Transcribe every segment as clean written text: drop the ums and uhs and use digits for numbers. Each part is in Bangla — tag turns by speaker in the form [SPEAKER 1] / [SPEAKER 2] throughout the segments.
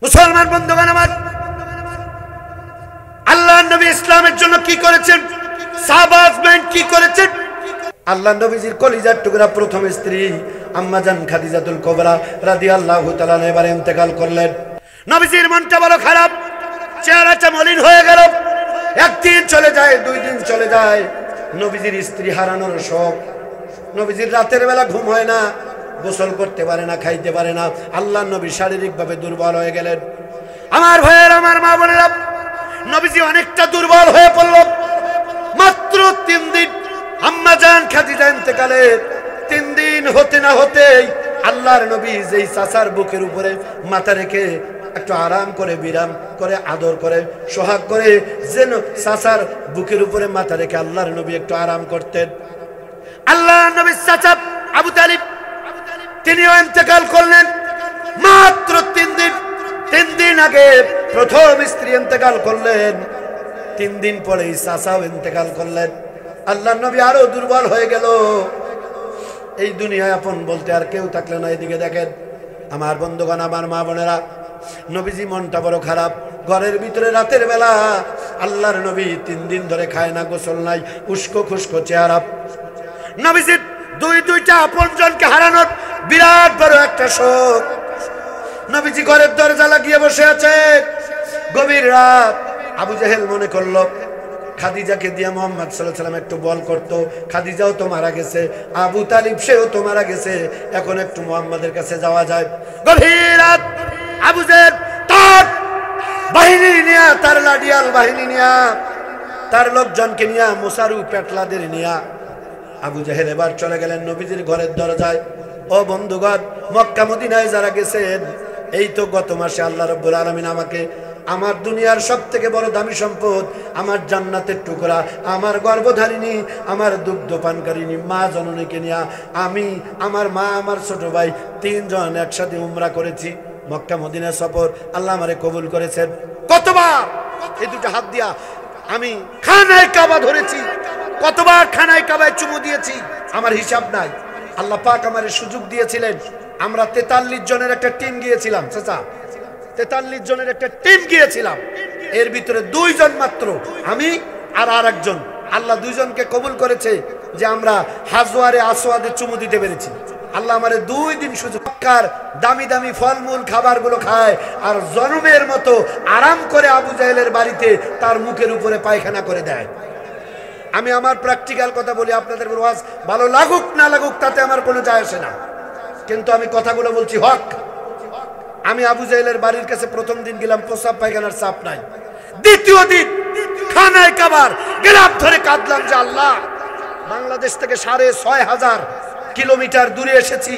[SPEAKER 1] মুসলমান বন্ধুগণ আমার, আল্লাহ নবী ইসলামের জন্য কি করেছেন, সাহাবাজমেন্ট কি করেছেন। আল্লাহ নবীজির কলিজার টুকরা প্রথম স্ত্রী আম্মা জান খাদিজাতুল কুবরা রাদিয়াল্লাহু তাআলা এবারে ইন্তেকাল করলেন। নবীজির মনটা বড় খারাপ, চেহারাটা মলিন হয়ে গেল। একদিন চলে যায়, দুই দিন চলে যায়, নবীজির স্ত্রী হারানোর শোক। নবীজির রাতের বেলা ঘুম হয় না, গোসল করতে পারে না, খাইতে পারে না। আল্লাহ নবী শারীরিকভাবে দুর্বল হয়ে গেলেন। আমার ভাইয়ের, আমার মা বোনেরা, নবীজি অনেকটা দুর্বল হয়ে পড়ল। মাত্র 3 দিন, আম্মা জান খাদিজা ইন্তেকালের 3 দিন হতে না হতেই আল্লাহর নবী যেই চাচার বুকের উপরে মাথা রেখে একটু আরাম করে, বিরাম করে, আদর করে, সোহাগ করে, যেন চাচার বুকের উপরে মাথা রেখে আল্লাহর নবী একটু আরাম করতেন। আল্লাহর নবীর চাচা আবু তালিব তিনিও ইন্তেকাল করলেন মাত্র 3 দিন। 3 দিন আগে প্রথম স্ত্রী ইন্তেকাল করলেন, 3 দিন পরেই চাচাও ইন্তেকাল করলেন। আল্লাহর নবী আরো দুর্বল হয়ে গেল। এই দুনিয়ায় আপন বলতে আর কেউ থাকলে না। এদিকে দেখেন আমার বন্ধুগণ, আমার মা বোনেরা, নবীজি মনটা বড় খারাপ। ঘরের ভিতরে রাতের বেলা আল্লাহর নবী 3 দিন ধরে খায় না, গোসল নাই, উস্কো খুস্কো চেহারা। নবীজির দুইটা আপনজনকে হারানোর বিরাট বড় একটা শোক। নবীজি ঘরের দরজা লাগিয়ে বসে আছে, গভীর রাত। আবু জেহেল মনে করলো খাদিজাকে দিয়ে মুহাম্মদ সাল্লাল্লাহু আলাইহি ওয়াসাল্লাম একটু বল করতো। খাদিজাও তো মারা গেছে, আবু তালিব সেও তো মারা গেছে, এখন একটু মুহাম্মাদের কাছে যাওয়া যায়। গভীর রাত আবু জেহেল তার বাহিনী নিয়ে, তার লাডিয়াল বাহিনী নিয়ে, তার লোকজনকে নিয়ে, মুসারু পেটলাদের নিয়ে আবু জেহেল এবার চলে গেলেন নবীজির ঘরের দরজায়। ও বন্ধুগণ, মক্কা মদিনায় যারা গেছেন, এই তো গত মাসে আল্লাহ রাব্বুল আলামিন আমাকে আমার দুনিয়ার সবথেকে বড় দামি সম্পদ, আমার জান্নাতের টুকরা, আমার গর্ভধারিণী, আমার দুগ্ধ পানকারিণী মা জননীকে নিয়ে আমি, আমার মা, আমার ছোট ভাই 3 জন একসাথে উমরা করেছি। মক্কা মদিনা সফর আল্লাহ আমারে কবুল করেছেন। কতবার এই দুটো হাত দিয়া আমি খানায় কাবা ধরেছি, কতবার খানায় কাবায় চুমু দিয়েছি, আমার হিসাব নাই। আল্লাহ পাক আমারে সুযোগ দিয়েছিলেন। আমরা 43 জনের একটা টিম গিয়েছিলাম, চাচা 43 জনের একটা টিম গিয়েছিলাম। এর ভিতরে 2 জন মাত্র, আমি আর আরেকজন, আল্লাহ 2 জনকে কবুল করেছে যে আমরা হাজওয়ারে আসওয়াদে চুমু দিতে পেরেছি। আল্লাহ আমারে 2 দিন সুযোগ, দামি দামি ফলমূল খাবারগুলো খায় আর জনমের মতো আরাম করে আবু জাহেলের বাড়িতে তার মুখের উপরে পায়খানা করে দেয়। আমি আমার প্র্যাকটিক্যাল কথা বলি, আপনাদের ওয়াজ ভালো লাগুক না লাগুক তাতে আমার কোনো যায় আসে না, কিন্তু আমি কথাগুলো বলছি হক। আমি আবু জাহেলের বাড়ির কাছে প্রথম দিন গেলাম, প্রসাব পায়খানার চাপ নাই। দ্বিতীয় দিন খানায় কাবার গেলাম, ধরে কাঁদলাম যে আল্লাহ, বাংলাদেশ থেকে 6500 কিলোমিটার দূরে এসেছি।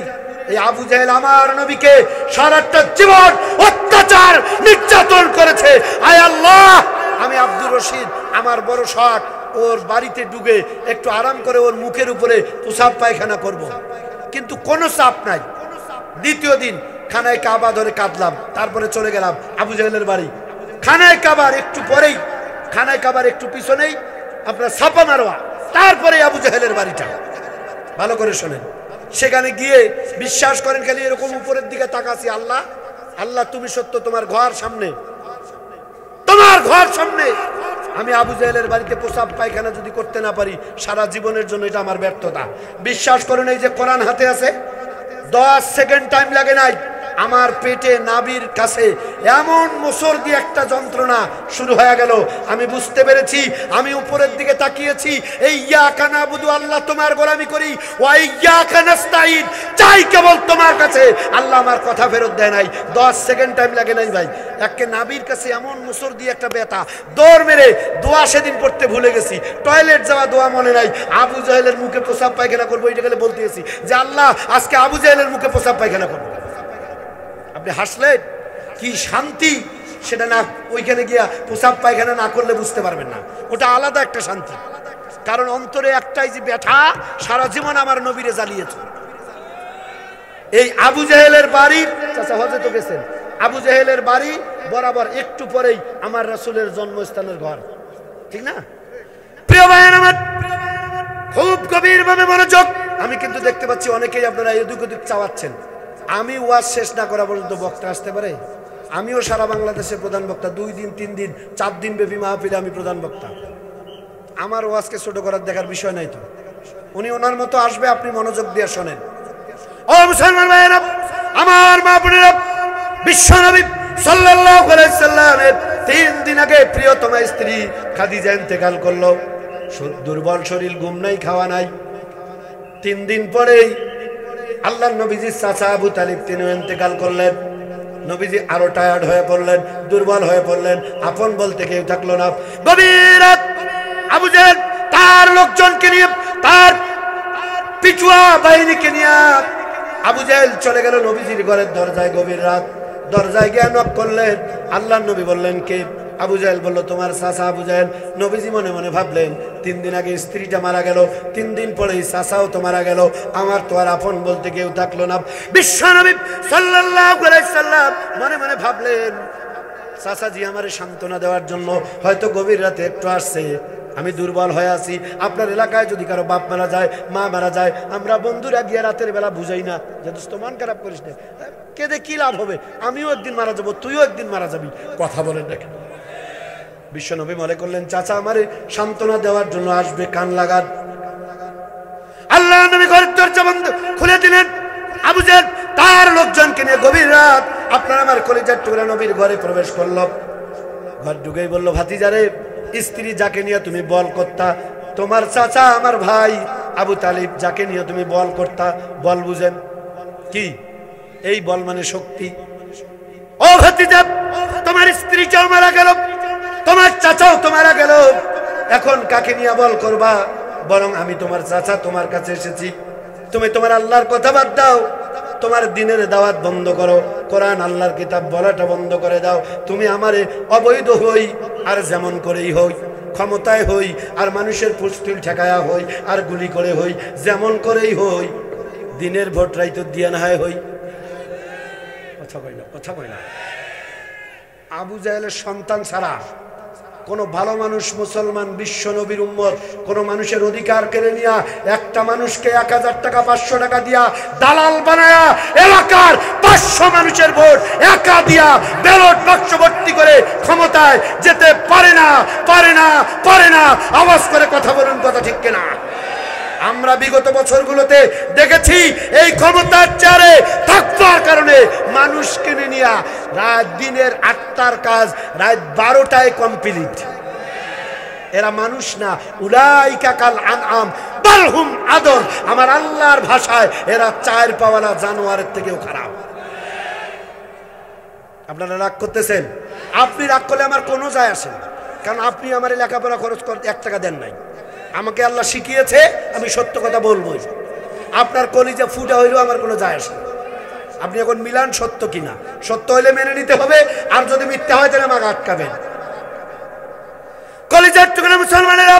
[SPEAKER 1] এই আবু জাহেল আমার নবীকে সারাটা জীবন অত্যাচার নির্যাতন করেছে। আয় আল্লাহ, আমি আব্দুর রশিদ, আমার বড় শখ ওর বাড়িতে ঢুকে একটু আরাম করে ওর মুখের উপরে প্রসাব পায়খানা করব, কিন্তু কোনো চাপ নাই। দ্বিতীয় দিন খানায় কাবা ধরে কাঁদলাম, তারপরে চলে গেলাম আবু জাহেলের বাড়ি। খানায় কাবার একটু পরেই, খানায় কাবার একটু পিছনেই আপনার ছাপা মারোয়া, তারপরে আবু জাহেলের বাড়িটা। ভালো করে শোনেন, সেখানে গিয়ে বিশ্বাস করেন খালি এরকম উপরের দিকে তাকাছি, আল্লাহ আল্লাহ তুমি সত্য, তোমার ঘর সামনে, তোমার ঘর সামনে। আমি আবু জাহেলের বাড়িতে প্রসাব পায়খানা যদি করতে না পারি, সারা জীবনের জন্য এটা আমার ব্যর্থতা। বিশ্বাস করেন, এই যে কোরআন হাতে আছে, 10 সেকেন্ড টাইম লাগে নাই, আমার পেটে নাভির কাছে এমন মোচর দিয়ে একটা যন্ত্রণা শুরু হয়ে গেল। আমি বুঝতে পেরেছি, আমি উপরের দিকে তাকিয়েছি, এই ইয়াকা নাবুদু, আল্লাহ তোমার গোলামি করি, ওয়া ইয়াকা নাস্তাইন, চাই কেবল তোমার কাছে। আল্লাহ আমার কথা ফেরত দেয় নাই, 10 সেকেন্ড টাইম লাগে নাই ভাই। একে নাভির কাছে এমন মোচর দিয়ে একটা ব্যথা, দৌড় মেরে দোয়া সেদিন পড়তে ভুলে গেছি, টয়লেট যাওয়া দোয়া মনে নাই। আবু জাহেলের মুখে প্রসাব পায়খানা করবো, এটা গেলে বলতেছি যে আল্লাহ আজকে আবু জাহেলের মুখে প্রসাব পায়খানা করবো। আপনি হাসলেন, কি শান্তি সেটা না, ওইখানে গিয়া প্রসাব পায়খানা না করলে বুঝতে পারবেন না, ওটা আলাদা একটা শান্তি। কারণ অন্তরে একটাই যে ব্যথা, সারা জীবন আমার নবীরে জ্বালিয়েছে। এই আবু জাহেলের বাড়ি, চাচা হজে তো গেছেন, আবু জাহেলের বাড়ি বরাবর একটু পরেই আমার রাসূলের জন্মস্থানের ঘর, ঠিক না? প্রিয় ভাই আমার, খুব গভীরভাবে মনোযোগ। আমি কিন্তু দেখতে পাচ্ছি অনেকেই আপনারা এদিক ওদিক চাওয়াচ্ছেন। আমি ওয়াজ শেষ না করা পর্যন্ত বক্তা আসতে পারে? আমিও সারা বাংলাদেশের প্রধান বক্তা, 2 দিন 3 দিন 4 দিন ব্যাপী মাহফিলে আমি প্রধান বক্তা। আমার ওয়াজকে ছোট করার দেখার বিষয় নাই তো। উনি ওনার মতো আসবে, আপনি মনোযোগ দিয়ে শোনেন। ও মুসলমান ভাইয়েরা, আমার মা বোনেরা, বিশ্বনবী সাল্লাল্লাহু আলাইহি সাল্লামের 3 দিন আগে প্রিয়তমা স্ত্রী খাদিজা ইন্তেকাল করলো। দুর্বল শরীর, ঘুম নাই, খাওয়া নাই। 3 দিন পরেই আল্লাহর নবীজির চাচা আবু তালিব তিনি ইন্তেকাল করলেন। নবীজি আরো টায়ার্ড হয়ে পড়লেন, দুর্বল হয়ে পড়লেন, আপন বলতে কেউ থাকলো না। গভীর রাত আবু জেহেল তার লোকজনকে নিয়ে, তার পিছুয়া বাহিনীকে নিয়ে আবু জেহেল চলে গেল নবীজির ঘরের দরজায়। গভীর রাত দরজায় গিয়ে নক করলেন। আল্লাহর নবী বললেন কে? আবু জেহেল বলল তোমার চাচা আবু জেহেল। নবীজি মনে মনে ভাবলেন 3 দিন আগে স্ত্রীটা মারা গেল, 3 দিন পরেই চাচাও তো মারা গেল, আমার তো আর আপন বলতে কেউ থাকলো না। বিশ্বনবী সাল্লাল্লাহু আলাইহি সাল্লাম মনে মনে ভাবলেন চাচাজি আমারে সান্ত্বনা দেওয়ার জন্য হয়তো গভীর রাতে একটু আসছে, আমি দুর্বল হয়ে আছি। আপনার এলাকায় যদি কারো বাপ মারা যায়, মা মারা যায়, আমরা বন্ধুরা গিয়ে রাতের বেলা বুঝাই না যে দোস্ত মন খারাপ করিস না, কেঁদে কি লাভ হবে, আমিও একদিন মারা যাবো, তুইও একদিন মারা যাবি, কথা বলেন দেখেন। বিশ্বনবী মনে করলেন চাচা আমারে সান্ত্বনা দেওয়ার জন্য আসবে, কান লাগান। আল্লাহ নবী ঘরের দরজা বন্ধ খুলে দিলেন। আবু জেহেল তার লোকজনকে নিয়ে গভীর রাত আপনার আমার কলিজার টুকরা নবীর ঘরে প্রবেশ করলো। ঘর ঢুকেই বলল ভাতিজারে, স্ত্রী যাকে নিয়ে তুমি বল করতা, তোমার চাচা আমার ভাই আবু তালিব যাকে নিয়ে তুমি বল করতা, বল বুঝেন কি? এই বল মানে শক্তি। ও ভাতিজা, তোমার স্ত্রীটাও মারা গেল, তোমার চাচাও তো মারা গেল, এখন কাকে নিয়ে বল করবা? বরং আমি তোমার চাচা তোমার কাছে এসেছি, তুমি তোমার আল্লাহর কথা বাদ দাও, তোমার দিনের দাওয়াত বন্ধ করো, কোরআন আল্লাহর কিতাব বলাটা বন্ধ করে দাও। তুমি আমারে অবৈধ হই আর যেমন করেই হই, ক্ষমতায় হই আর মানুষের পুস্তুল ঠেকায়া হই আর গুলি করে হই, যেমন করেই হই, দিনের ভোট রাইতো দিয়ে না হই। কথা কই না, কথা কই না। আবু জাহেলের সন্তান ছাড়া কোন ভালো মানুষ, মুসলমান, বিশ্ব নবীর উম্মত, কোন মানুষের অধিকার কেড়ে নিয়া একটা মানুষকে 1000 টাকা 500 টাকা দিয়া দালাল বানায়া এলাকার 500 মানুষের ভোট একা দিয়া ব্যালট বাক্স ভর্তি করে ক্ষমতায় যেতে পারে না, পারে না, পারে না। আওয়াজ করে কথা বলুন, কথা ঠিক কিনা? আমরা বিগত বছরগুলোতে দেখেছি এই ক্ষমতার চেয়ারে থাকার কারণে মানুষ কিনে নিয়া রাত দিনের 8টার কাজ রাত 12টায় কমপ্লিট। এরা মানুষ না, উলাইকা কাল আনআম বাল হুম আদল। আমার আল্লাহর ভাষায় এরা 4 পাওয়ালা জানোয়ারের থেকেও খারাপ। আপনারা রাগ করতেছেন? আপনি রাগ করলে আমার কোনো যায় আসে না, কারণ আপনি আমার লেখাপড়া খরচ করতে 1 টাকা দেন নাই। আমাকে আল্লাহ শিখিয়েছে, আমি সত্য কথা বলবোই। আপনার কলিজা ফুটা হইলেও আমার কোনো যায় আসে না। আপনি এখন মিলান সত্য কিনা, সত্য হইলে মেনে নিতে হবে, আর যদি মিথ্যা হয় তাহলে আমাকে আটকাবেন। কলিজার টুকরা মুসলমানেরা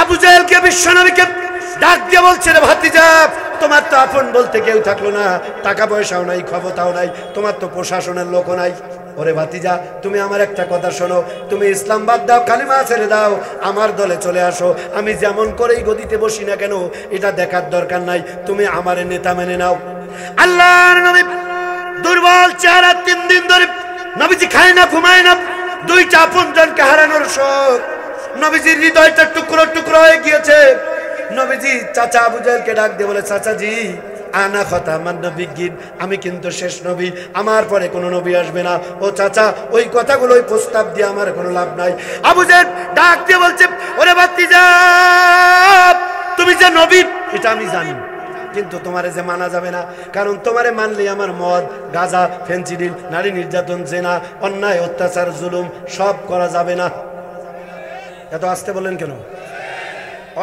[SPEAKER 1] আবু জাহেলকে, বিশ্বনবীকে ডাক দিয়ে বলছে রে ভাতিজা, তোমার তো আপন বলতে কেউ থাকলো না, টাকা পয়সাও নাই, ক্ষমতাও নাই, তোমার তো প্রশাসনের লোকও নাই। ওরে ভাতিজা, তুমি আমার একটা কথা শোনো, তুমি ইসলাম বাদ দাও, কালিমা ছেড়ে দাও, আমার দলে চলে আসো। আমি যেমন করেই গদিতে বসি না কেন এটা দেখার দরকার নাই, তুমি আমার নেতা মেনে নাও। আল্লাহর নবী দুর্বল চেহারা, 3 দিন ধরে নবীজি খায় না, ঘুমায় না, 2টা আপনজনকে হারানোর শোক। নবীজির হৃদয়টা টুকরো টুকরো হয়ে গিয়েছে। নবীজি চাচা আবু জাহেলকে ডাক দিয়ে বলে, চাচাজি আনা খাতামান নবিয়্যিন, আমি কিন্তু শেষ নবী, আমার পরে কোনো নবী আসবে না। ও চাচা, ওই কথাগুলো, ওই প্রস্তাব দিয়ে আমার কোনো লাভ নাই। আবু জাহেল ডাক দিয়ে বলছে, ওরে ভাতিজা, তুমি যে নবী এটা আমি জানি, কিন্তু তোমারে যে মানা যাবে না, কারণ তোমারে মানলে আমার মদ, গাঁজা, ফেন্সিডিল, নারী নির্যাতন, জেনা, অন্যায়, অত্যাচার, জুলুম সব করা যাবে না। এত আসতে বললেন কেন?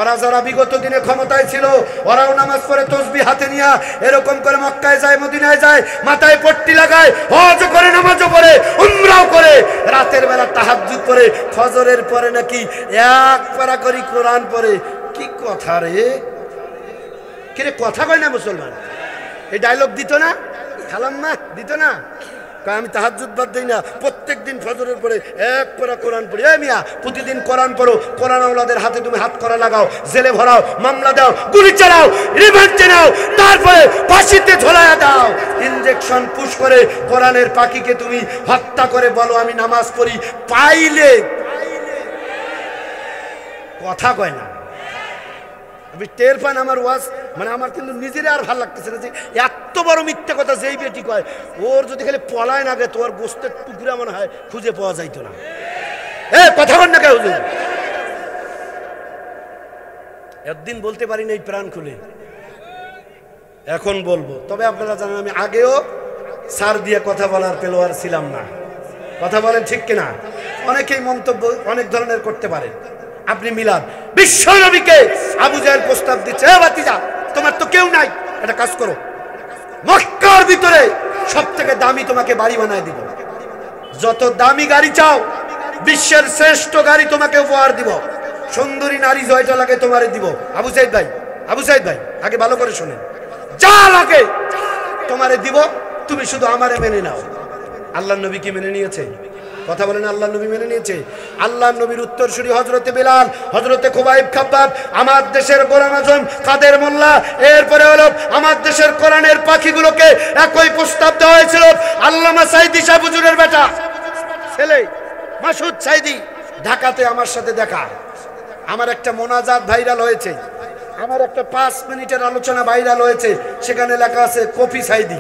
[SPEAKER 1] ওরা যারা বিগত দিনে ক্ষমতায় ছিল, ওরাও নামাজ পড়ে তসবিহ হাতে নিয়ে এরকম করে মক্কায় যায়, মদিনায় যায়, মাথায় পট্টি লাগায়, হজ করে, নামাজও পড়ে, উমরাও করে, রাতের বেলা তাহাজ্জুদ পড়ে, ফজরের পরে নাকি 1 পারা করে কোরআন পড়ে। কি কথা রে, কিরে কথা কয় না মুসলমান? এই ডায়লগ দিত না, খালাম্মা দিত না, আমি তাহাজ্জুদ বাদ দেই না, প্রত্যেকদিন ফজরের পরে এক পারা কোরআন পড়ি। মিয়া প্রতিদিন কোরআন পড়ো, কোরআন আওলাদের হাতে তুমি হাত করা লাগাও, জেলে ভরাও, মামলা দাও, গুলি চালাও, রিমান্ডে নাও, তারপরে ফাঁসিতে ঝোলায়া দাও, ইনজেকশন পুশ করে কোরআনের পাখিকে তুমি হত্যা করে বলো আমি নামাজ পড়ি। পাইলে কথা কয় না, আমি টের পান আমার ওয়াজ, মানে আমার কিন্তু নিজের আর ভালো লাগতেছে না যে এত বড় মিথ্যা কথা যেই বেটি কয়, ওর যদি খালি পলায় না গে তোমার গোস্তের টুকরা মনে হয় খুঁজে পাওয়া যাইতো না। কথা বল না কে হুজুর? একদিন বলতে পারি না এই প্রাণ খুলে, এখন বলবো। তবে আপনারা জানেন আমি আগেও সার দিয়ে কথা বলার পেলোয়ার ছিলাম না। কথা বলেন ঠিক কিনা? অনেকেই মন্তব্য অনেক ধরনের করতে পারে। আপনি মিলাদ বিশ্ব নবীকে আবু জাহেল প্রস্তাব দিচ্ছে, ভাতিজা তোমার তো কেউ নাই, একটা কাজ করো, মক্কার ভিতরে সবথেকে দামি তোমাকে বাড়ি বানায় দিব, যত দামি গাড়ি চাও বিশ্বের শ্রেষ্ঠ গাড়ি তোমাকে উপহার দিব, সুন্দরী নারী জয়টা লাগে তোমারে দিব। আবু সাইদ ভাই, আবু সাইদ ভাই আগে ভালো করে শোনেন, যা লাগে তোমারে দিব, তুমি শুধু আমারে মেনে নাও। আল্লাহ নবী কি মেনে নিয়েছে? কথা বলেন, আল্লাহ নবী মেনে নিয়েছে? আল্লাহ নবীর উত্তরসূরি হযরতে বেলাল, হযরতে খুবাইব খাব্বাব, আমার দেশের গোলাম আজম কাদের মোল্লা, এরপরে হলো আমার দেশের কোরআনের পাখিগুলোকে একই প্রস্তাব দেওয়া হয়েছিল। আল্লামা সাইদি সাহেব হুজুরের বেটা ছেলে মাসুদ সাইদি ঢাকাতে আমার সাথে দেখা, আমার একটা মোনাজাত ভাইরাল হয়েছে, আমার একটা 5 মিনিটের আলোচনা ভাইরাল হয়েছে, সেখানে লেখা আছে কফি সাইদি।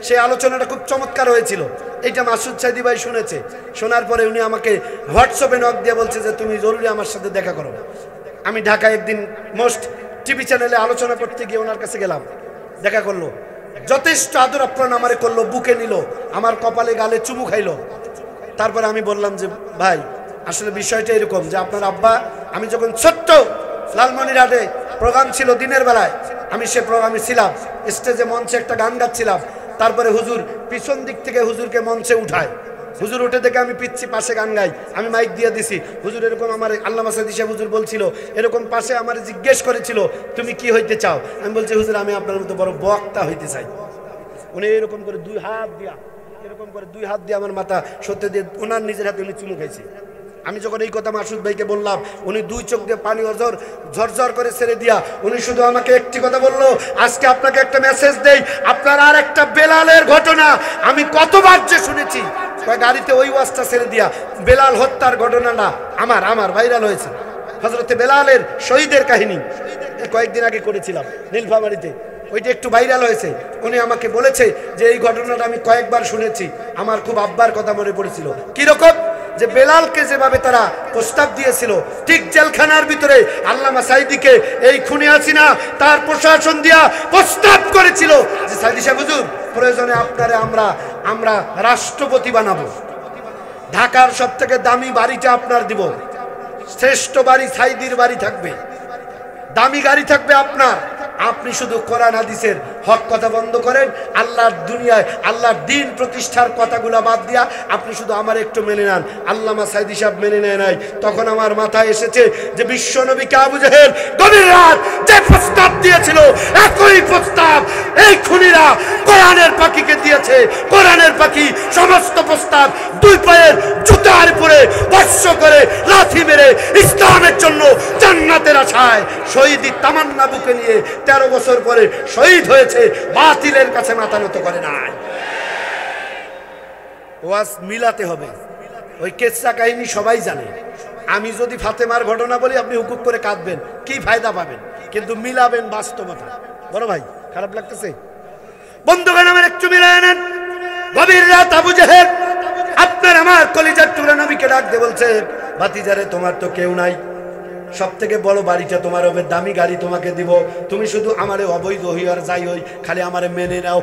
[SPEAKER 1] সেই আলোচনাটা খুব চমৎকার হয়েছিল, এইটা মাসুদ সাইদি ভাই শুনেছে। শোনার পরে উনি আমাকে হোয়াটসঅ্যাপে নক দিয়ে বলছে যে তুমি জরুরি আমার সাথে দেখা করো। আমি ঢাকায় একদিন মোস্ট টিভি চ্যানেলে আলোচনা করতে গিয়ে ওনার কাছে গেলাম, দেখা করলো, যথেষ্ট আদর আপ্যায়ন আমারে করলো, বুকে নিল, আমার কপালে গালে চুমু খাইলো। তারপরে আমি বললাম যে ভাই আসলে বিষয়টা এরকম যে আপনার আব্বা, আমি যখন ছোট্ট লালমনিরহাটে প্রোগ্রাম ছিল দিনের বেলায়, আমি সে প্রোগ্রামে ছিলাম, স্টেজে মঞ্চে একটা গান গাচ্ছিলাম, তারপরে হুজুর পিছন দিক থেকে হুজুরকে মঞ্চে উঠায়, হুজুর উঠে থেকে আমি পিচ্ছি পাশে গান গাই, আমি মাইক দিয়ে দিছি, হুজুর এরকম আমার আল্লামা সাইদি সাহেব হুজুর বলছিল, এরকম পাশে আমার জিজ্ঞেস করেছিল তুমি কি হইতে চাও, আমি বলছি হুজুর আমি আপনার মতো বড় বক্তা হইতে চাই। উনি এরকম করে দুই হাত দিয়ে আমার মাথা সত্যি দিয়ে ওনার নিজের হাতে উনি চুমু খাইছে। আমি যখন এই কথা মাসুদ ভাইকে বললাম, উনি 2 চোখ দিয়ে পানি ঝরঝর করে ছেড়ে দিয়া উনি শুধু আমাকে একটি কথা বললো, আজকে আপনাকে একটা মেসেজ দেই, আপনার আর একটা বেলালের ঘটনা আমি কতবার যে শুনেছি, গাড়িতে ওই ওয়াজটা ছেড়ে দিয়া বেলাল হত্যার ঘটনাটা আমার ভাইরাল হয়েছে। হযরতে বেলালের শহীদের কাহিনী কয়েকদিন আগে করেছিলাম নীলফামারীতে, ওইটা একটু ভাইরাল হয়েছে। উনি আমাকে বলেছে যে এই ঘটনাটা আমি কয়েকবার শুনেছি, আমার খুব আব্বার কথা মনে পড়েছিল। কিরকম? যে বেলালকে যেভাবে তারা প্রস্তাব দিয়েছিল, ঠিক জেলখানার ভিতরে আল্লামা সাইদিকে এই খুনি হাসিনা তার প্রশাসন দিয়া প্রস্তাব করেছিল যে সাইদি সাহেব হুজুর প্রয়োজনে আপনারে আমরা রাষ্ট্রপতি বানাবো, ঢাকার সবথেকে দামি বাড়িটা আপনার দিব, শ্রেষ্ঠ বাড়ি সাইদির বাড়ি থাকবে, দামি গাড়ি থাকবে আপনার, আপনি শুধু কোরআন হাদিসের হক কথা বন্ধ করেন, আল্লাহর দুনিয়ায় আল্লাহর দিন প্রতিষ্ঠার কথাগুলো বাদ দিয়া আপনি শুধু আমার একটু মেনে নেন। আল্লামা সাইদি সাহেব মেনে নেয় নাই। তখন আমার মাথায় এসেছে যে বিশ্ব নবীকে আবু জাহেল গভীর রাত যে প্রস্তাব দিয়েছিল, একই প্রস্তাব এই খুনিরা কোরআনের পাখিকে দিয়েছে। কোরআনের পাখি সমস্ত প্রস্তাব 2 পায়ের জুতার উপরে বর্ষ করে লাথি মেরে ইসলামের জন্য জান্নাতের আশায় শহীদি তামান্না বুকে নিয়ে 13 বছর পরে শহীদ হয়েছে, বাতিলের কাছে মাথা নত করে নাই। ওয়াজ মিলাতে হবে, ওই কেচ্ছা কাহিনী সবাই জানে। আমি যদি ফাতেমার ঘটনা বলি আপনি হুকুক করে কাঁদবেন, কি ফায়দা পাবেন? কিন্তু মিলাবেন বাস্তবতা। বড় ভাই খারাপ লাগতেছে? বন্ধুগণ আমার একটু মিলায় নেন। গভীর রাত আবু জাহেল আপনার আমার কলিজার টুকরা নবীকে ডাক দিয়ে বলছে, ভাতিজারে তোমার তো কেউ নাই, সব থেকে বড় বাড়িটা তোমার হবে, দামি গাড়ি তোমাকে দিব, তুমি শুধু আমারে অবৈধ হই আর যাই হই খালি আমারে মেনে নাও।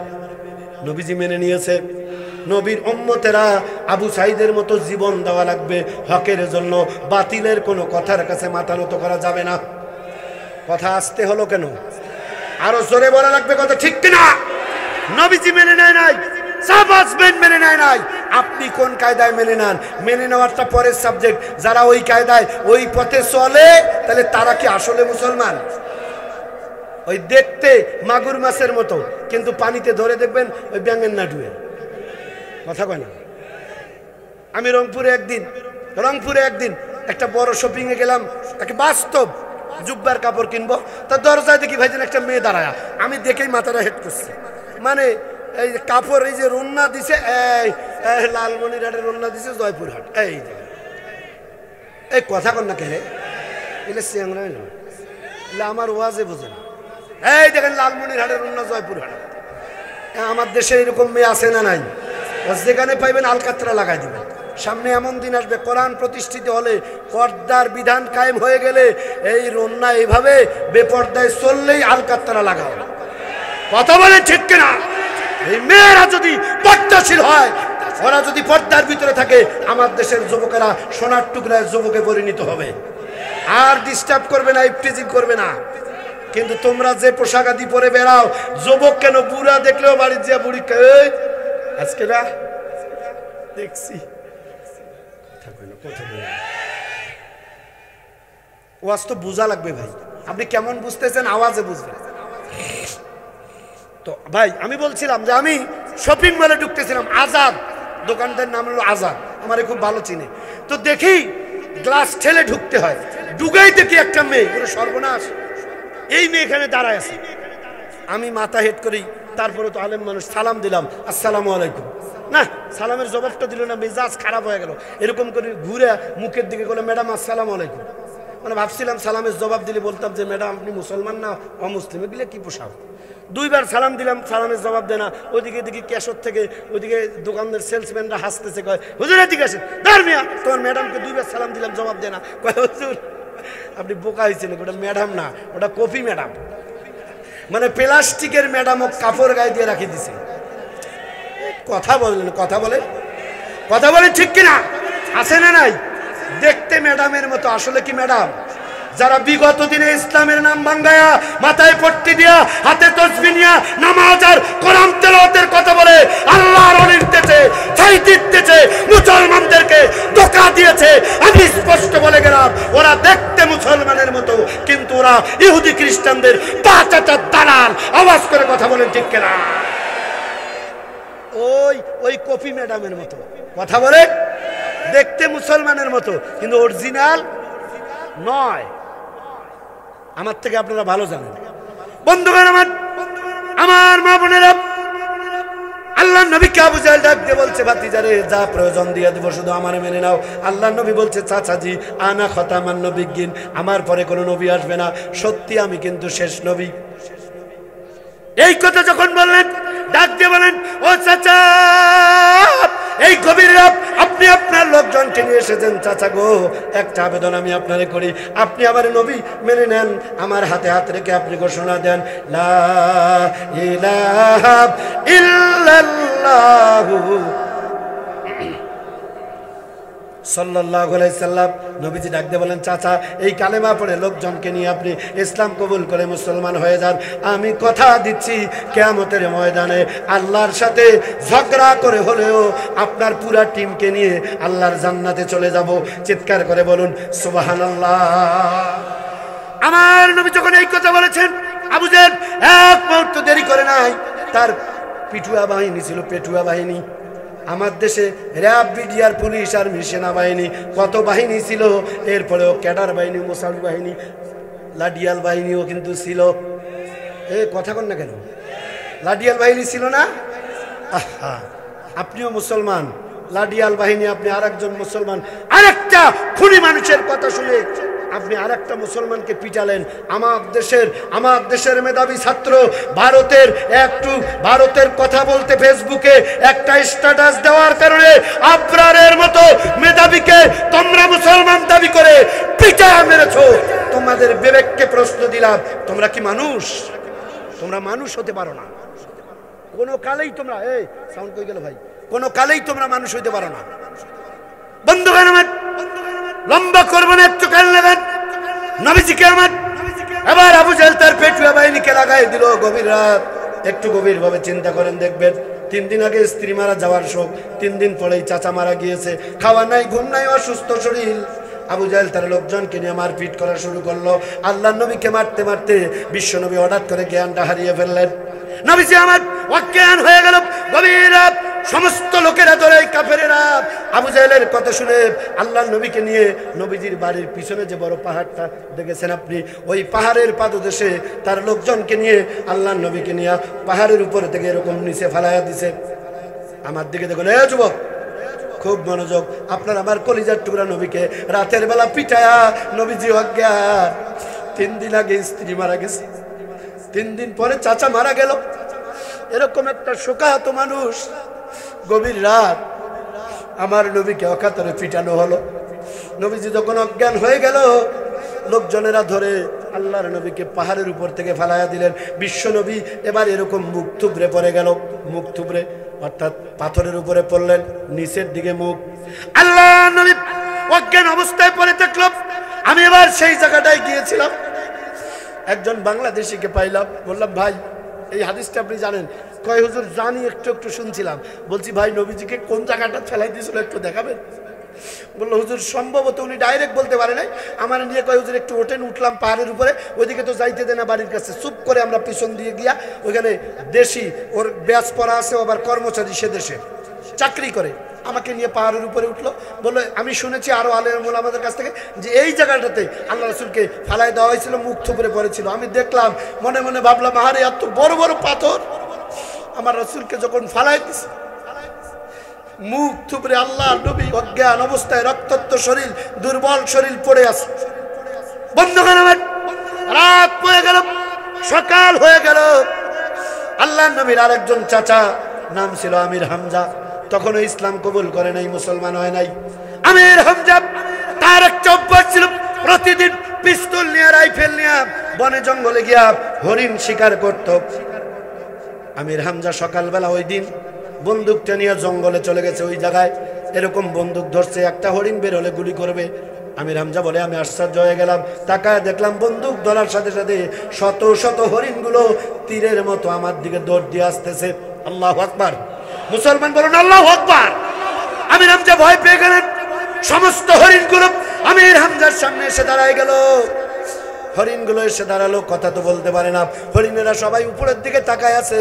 [SPEAKER 1] নবীজি মেনে নিয়েছে। নবীর উম্মতেরা আবু সাইদের মতো জীবন দেওয়া লাগবে হকের জন্য, বাতিলের কোনো কথার কাছে মাথা নত করা যাবে না। কথা আসতে হলো কেন? আরো জোরে বলা লাগবে কথা, ঠিক কিনা? নবীজি মেনে নেয় নাই, সাহাবাজমেন মেনে নেয় নাই, আপনি কোন কায়দায় মেনে নেন? মেনে নেওয়ারটা পরের সাবজেক্ট। যারা ওই কায়দায় ওই পথে চলে তাহলে তারা কি আসলে মুসলমান? ওই দেখতে মাগুর মাছের মতো, কিন্তু পানিতে ধরে দেখবেন ওই ব্যাঙের নাডুয়ে। কথা কয় না। আমি রংপুরে একদিন একটা বড় শপিং এ গেলাম, একটা বাস্তব জুব্বার কাপড় কিনবো, তার দরজায় দেখি ভাইজান একটা মেয়ে দাঁড়ায়। আমি দেখেই মাথাটা হেড করছি, মানে এই কাপড় এই যে রন্না দিছে, এই লালমনিরহাটের রন্না দিছে জয়পুরহাট, এই কথা কন না কে এলে চিয়াংরা এলে আমার ওয়াজে বোঝেন। এই দেখেন লালমনিরহাটের রন্না জয়পুরহাট। আমার দেশে এরকম মেয়ে আছে না নাই? যেখানে পাইবেন আলকাতরা লাগাই দিবেন। সামনে এমন দিন আসবে কোরআন প্রতিষ্ঠিত হলে, পর্দার বিধান কায়েম হয়ে গেলে, এই রন্না এইভাবে বেপর্দায় চললেই আলকাতরা লাগাও। কথা বলেন ঠিক কিনা? এই মেয়েরা যদি পর্দাশীল হয়, ওরা যদি পর্দার ভিতরে থাকে, আমার দেশের যুবকেরা সোনার টুকরায় যুবকে পরিণত হবে। আর ডিস্টার্ব করবে না, ইফটিজিং করবে না। কিন্তু তোমরা যে পোশাক আদি পরে বেড়াও, যুবক কেন বুড়া দেখলেও বাড়ির যে বুড়ি আজকে না দেখছি। ওয়াজ তো বোঝা লাগবে ভাই, আপনি কেমন বুঝতেছেন আওয়াজে বুঝবেন তো। ভাই আমি বলছিলাম যে আমি শপিং মলে ঢুকতেছিলাম, আজাদ দোকানটার নাম হলো আজাদ, আমারে খুব ভালো চিনে। তো দেখি গ্লাস ঠেলে ঢুকতে হয়, ঢুকাই দেখি একটা মেয়ে, পুরো সর্বনাশ, এই মেয়ে এখানে দাঁড়ায় আছে। আমি মাথা হেড করি, তারপরে তো আলেম মানুষ, সালাম দিলাম, আসসালামু আলাইকুম। না, সালামের জবাবটা দিল না, মেজাজ খারাপ হয়ে গেল। এরকম করে ঘুরে মুখের দিকে বলে, ম্যাডাম আসসালামু আলাইকুম। মানে ভাবছিলাম সালামের জবাব দিলে বলতাম যে ম্যাডাম আপনি মুসলমান না অমুসলিম, এগুলো কি পোশাক। দুইবার সালাম দিলাম, সালামের জবাব দেয় না। ওইদিকে দেখি ক্যাশর থেকে ওইদিকে দোকানদার সেলসম্যানরা হাসতেছে, কয় হুজুর এদিকে আসেন। ধর্মিয়া তোমার ম্যাডামকে দুইবার সালাম দিলাম, জবাব দেয় না। কয় হুজুর আপনি বোকা হয়েছেন, ওটা ম্যাডাম না, ওটা কফি ম্যাডাম। মানে প্লাস্টিকের ম্যাডামও কাপড় গায়ে দিয়ে রাখি দিছে। কথা বলেন ঠিক কিনা? আছে না নাই? দেখতে ম্যাডামের মতো, আসলে কি ম্যাডাম? যারা বিগত দিনে ইসলামের নাম ভাঙ্গায়া, মাথায় পট্টি দিয়া, হাতে তসবিহ নিয়া নামাজ আর কোরআন তেলাওয়াতের কথা বলে আল্লাহর অনির্দেশে ছাই দিতেছে, মুসলমানদেরকে ধোঁকা দিয়েছে। আমি স্পষ্ট বলে গেলাম, ওরা দেখতে মুসলমানের মতো, কিন্তু ওরা ইহুদি খ্রিস্টানদের পাঁচাটার দালাল। আওয়াজ করে কথা বলেন ঠিক কিনা? ওই কফি ম্যাডামের মতো কথা বলে, দেখতে মুসলমানের মতো, কিন্তু অরিজিনাল নয়। আমার থেকে আপনারা ভালো জানেন। বন্ধুগণ আমার মা বোনেরা, আল্লাহ নবীকে আবু জাহেল ডাক দিয়ে বলছে, ভাতিজারে যা প্রয়োজন দিয়ে দেব, শুধু আমার মেনে নাও। আল্লাহ নবী বলছে, চাচাজি আনা খতামান নবিয়্যিন, আমার পরে কোনো নবী আসবে না, সত্যি আমি কিন্তু শেষ নবী। এই কথা যখন বললেন, ডাক দিয়ে বলেন, ও চাচা, এই গভীর রাত আপনি আপনার লোকজনকে নিয়ে এসেছেন। চাচা গো, একটা আবেদন আমি আপনারে করি, আপনি আমার নবী মেনে নেন। আমার হাতে হাত রেখে আপনি ঘোষণা দেন, লা ইলাহা ইল্লাল্লাহু সাল্লাল্লাহু আলাইহি সাল্লাম। নবীজি ডাক দিয়ে বলেন, চাচা এই কালেমা পড়ে লোকজনকে নিয়ে আপনি ইসলাম কবুল করে মুসলমান হয়ে যান। আমি কথা দিচ্ছি, কিয়ামতের ময়দানে আল্লাহর সাথে ঝগড়া করে হলেও আপনার পুরা টিমকে নিয়ে আল্লাহর জান্নাতে চলে যাব। চিৎকার করে বলুন সুবহানাল্লাহ। আমার নবী যখন এই কথা বলেছেন, আবু জাহেল এক মুহূর্ত দেরি করে নাই। তার পিটুয়া বাহিনী ছিল, পেটুয়া বাহিনী। আমার দেশে র্যাব, বিডিআর, পুলিশ, আর্মি, সেনাবাহিনী কত বাহিনী ছিল। এরপরেও ক্যাডার বাহিনী, মোসাফি বাহিনী, লাডিয়াল বাহিনীও কিন্তু ছিল। কথা কন না কেন? লাডিয়াল বাহিনী ছিল না? আহা, আপনিও মুসলমান, লাডিয়াল বাহিনী, আপনি আর একজন মুসলমান, আরেকটা খুনি মানুষের কথা শুনে আপনি আরেকটা মুসলমানকে পিটালেন। আমার দেশের মেধাবী ছাত্র ভারতের কথা বলতে ফেসবুকে একটা স্ট্যাটাস দেওয়ার কারণে আবরারের মতো মেধাবীকে তোমরা মুসলমান দাবি করে পিটায় মেরেছো। তোমাদের বিবেককে প্রশ্ন দিলাম, তোমরা কি মানুষ? তোমরা মানুষ হতে পারো না কোনো কালেই। তোমরা সাউন্ড কই গেল ভাই? কোনো কালেই তোমরা মানুষ হইতে পারো না। বন্ধুগণ আমার, লম্বা করবো না, একটু কাল লাগান নবীজিকে আমার। এবার আবু জাহেল তার পেটুয়া বাহিনীকে লাগাই দিল গভীর রাত। একটু গভীরভাবে চিন্তা করেন, দেখবেন 3 দিন আগে স্ত্রী মারা যাওয়ার শোক, 3 দিন পরেই চাচা মারা গিয়েছে, খাওয়া নাই, ঘুম নাই, অসুস্থ শরীর। আবু জাহেল তার লোকজনকে নিয়ে মারপিট করা শুরু করলো। আল্লাহ নবীকে মারতে মারতে বিশ্ব নবী হঠাৎ করে জ্ঞানটা হারিয়ে ফেললেন। নবীজি আমার অজ্ঞান হয়ে গেল। গভীর রাত, সমস্ত লোকেরা ধরে কাফেরেরা আবু জাহেলের কথা শুনে আল্লাহর নবীকে নিয়ে নবীজির বাড়ির পিছনে যে বড় পাহাড়টা দেখেছেন আপনি, ওই পাহাড়ের পাদদেশে তার লোকজনকে নিয়ে আল্লাহর নবীকে নিয়ে পাহাড়ের উপর থেকে এরকম নিচে ফালাইয়া দিছে। আমার দিকে দেখুন, এ যুবক খুব মনোযোগ, আপনার আমার কলিজার টুকরা নবীকে রাতের বেলা পিটায়া নবীজি অজ্ঞান। 3 দিন আগে স্ত্রী মারা গেছে, 3 দিন পরে চাচা মারা গেল, এরকম একটা শোকাহত মানুষ, গভীর রাত আমার নবীকে অকাতরে পিটানো হলো। নবীজি যখন অজ্ঞান হয়ে গেল, লোকজনেরা ধরে আল্লাহর নবীকে পাহাড়ের উপর থেকে ফালাইয়া দিলেন। বিশ্ব নবী এবার এরকম মুখ থুবড়ে পড়ে গেল, মুখ থুবড়ে অর্থাৎ পাথরের উপরে পড়লেন, নিচের দিকে মুখ। আল্লাহ নবী অজ্ঞান অবস্থায় পড়ে থাকলো। আমি এবার সেই জায়গাটায় গিয়েছিলাম, একজন বাংলাদেশিকে পাইলাম, বললাম ভাই এই হাদিসটা আপনি জানেন? কয় হুজুর জানি, একটু একটু শুনছিলাম। বলছি ভাই নবীজিকে কোন জায়গাটা ফেলাই দিয়েছিল একটু দেখাবেন? বললো হুজুর সম্ভবত উনি ডাইরেক্ট বলতে পারে নাই, আমার নিয়ে কয় হুজুর একটু ওঠেন। উঠলাম পাহাড়ের উপরে, ওইদিকে তো যাইতে দেয় না বাড়ির কাছে। চুপ করে আমরা পিছন দিয়ে গিয়া ওইখানে দেশি ওর ব্যাচ পড়া আছে, আবার কর্মচারী, সে দেশে চাকরি করে, আমাকে নিয়ে পাহাড়ের উপরে উঠলো। বললো আমি শুনেছি আরো আলেমুল আমাদের কাছ থেকে যে এই জায়গাটাতে আল্লাহ রাসূলকে ফালাই দেওয়া হয়েছিল, মুখ থুবড়ে পড়েছিল। আমি দেখলাম, মনে মনে ভাবলাম আরে এত বড় বড় পাথর আমার রাসূলকে যখন ফালাই দিছে, মুখ থুবড়ে আল্লাহ নবী অজ্ঞান অবস্থায়, রক্তাক্ত শরীর, দুর্বল শরীর পড়ে আছে। বন্ধুগণ আমার, রাত পড়ে গেল, সকাল হয়ে গেল। আল্লাহ নবীর আরেকজন চাচা, নাম ছিল আমির হামজা, তখনও ইসলাম কবুল করে নাই, মুসলমান হয় নাই। আমির হামজা তার একটা অভ্যাস ছিল, প্রতিদিন পিস্তল নিয়ে, রাইফেল নিয়ে বনে জঙ্গলে গিয়া হরিণ শিকার করত। আমির হামজা সকালবেলা ওই দিন বন্দুকটা নিয়ে জঙ্গলে চলে গেছে। ওই জায়গায় এরকম বন্দুক ধরছে, একটা হরিণ বের হলে গুলি করবে। আমির হামজা বলে আমি আশ্চর্য হয়ে গেলাম, তাকায় দেখলাম বন্দুক ধরার সাথে সাথে শত শত হরিণগুলো তীরের মতো আমার দিকে দৌড় দিয়ে আসতেছে। আল্লাহু আকবার, মুসলমান বলুন আল্লাহু আকবার। আমির হামজা ভয় পেয়ে গেলেন, সমস্ত হরিণগুলো আমির হামজার সামনে এসে দাঁড়ায় গেল। হরিণগুলো এসে দাঁড়ালো, কথা তো বলতে পারে না। হরিণেরা সবাই উপরের দিকে তাকায় আছে,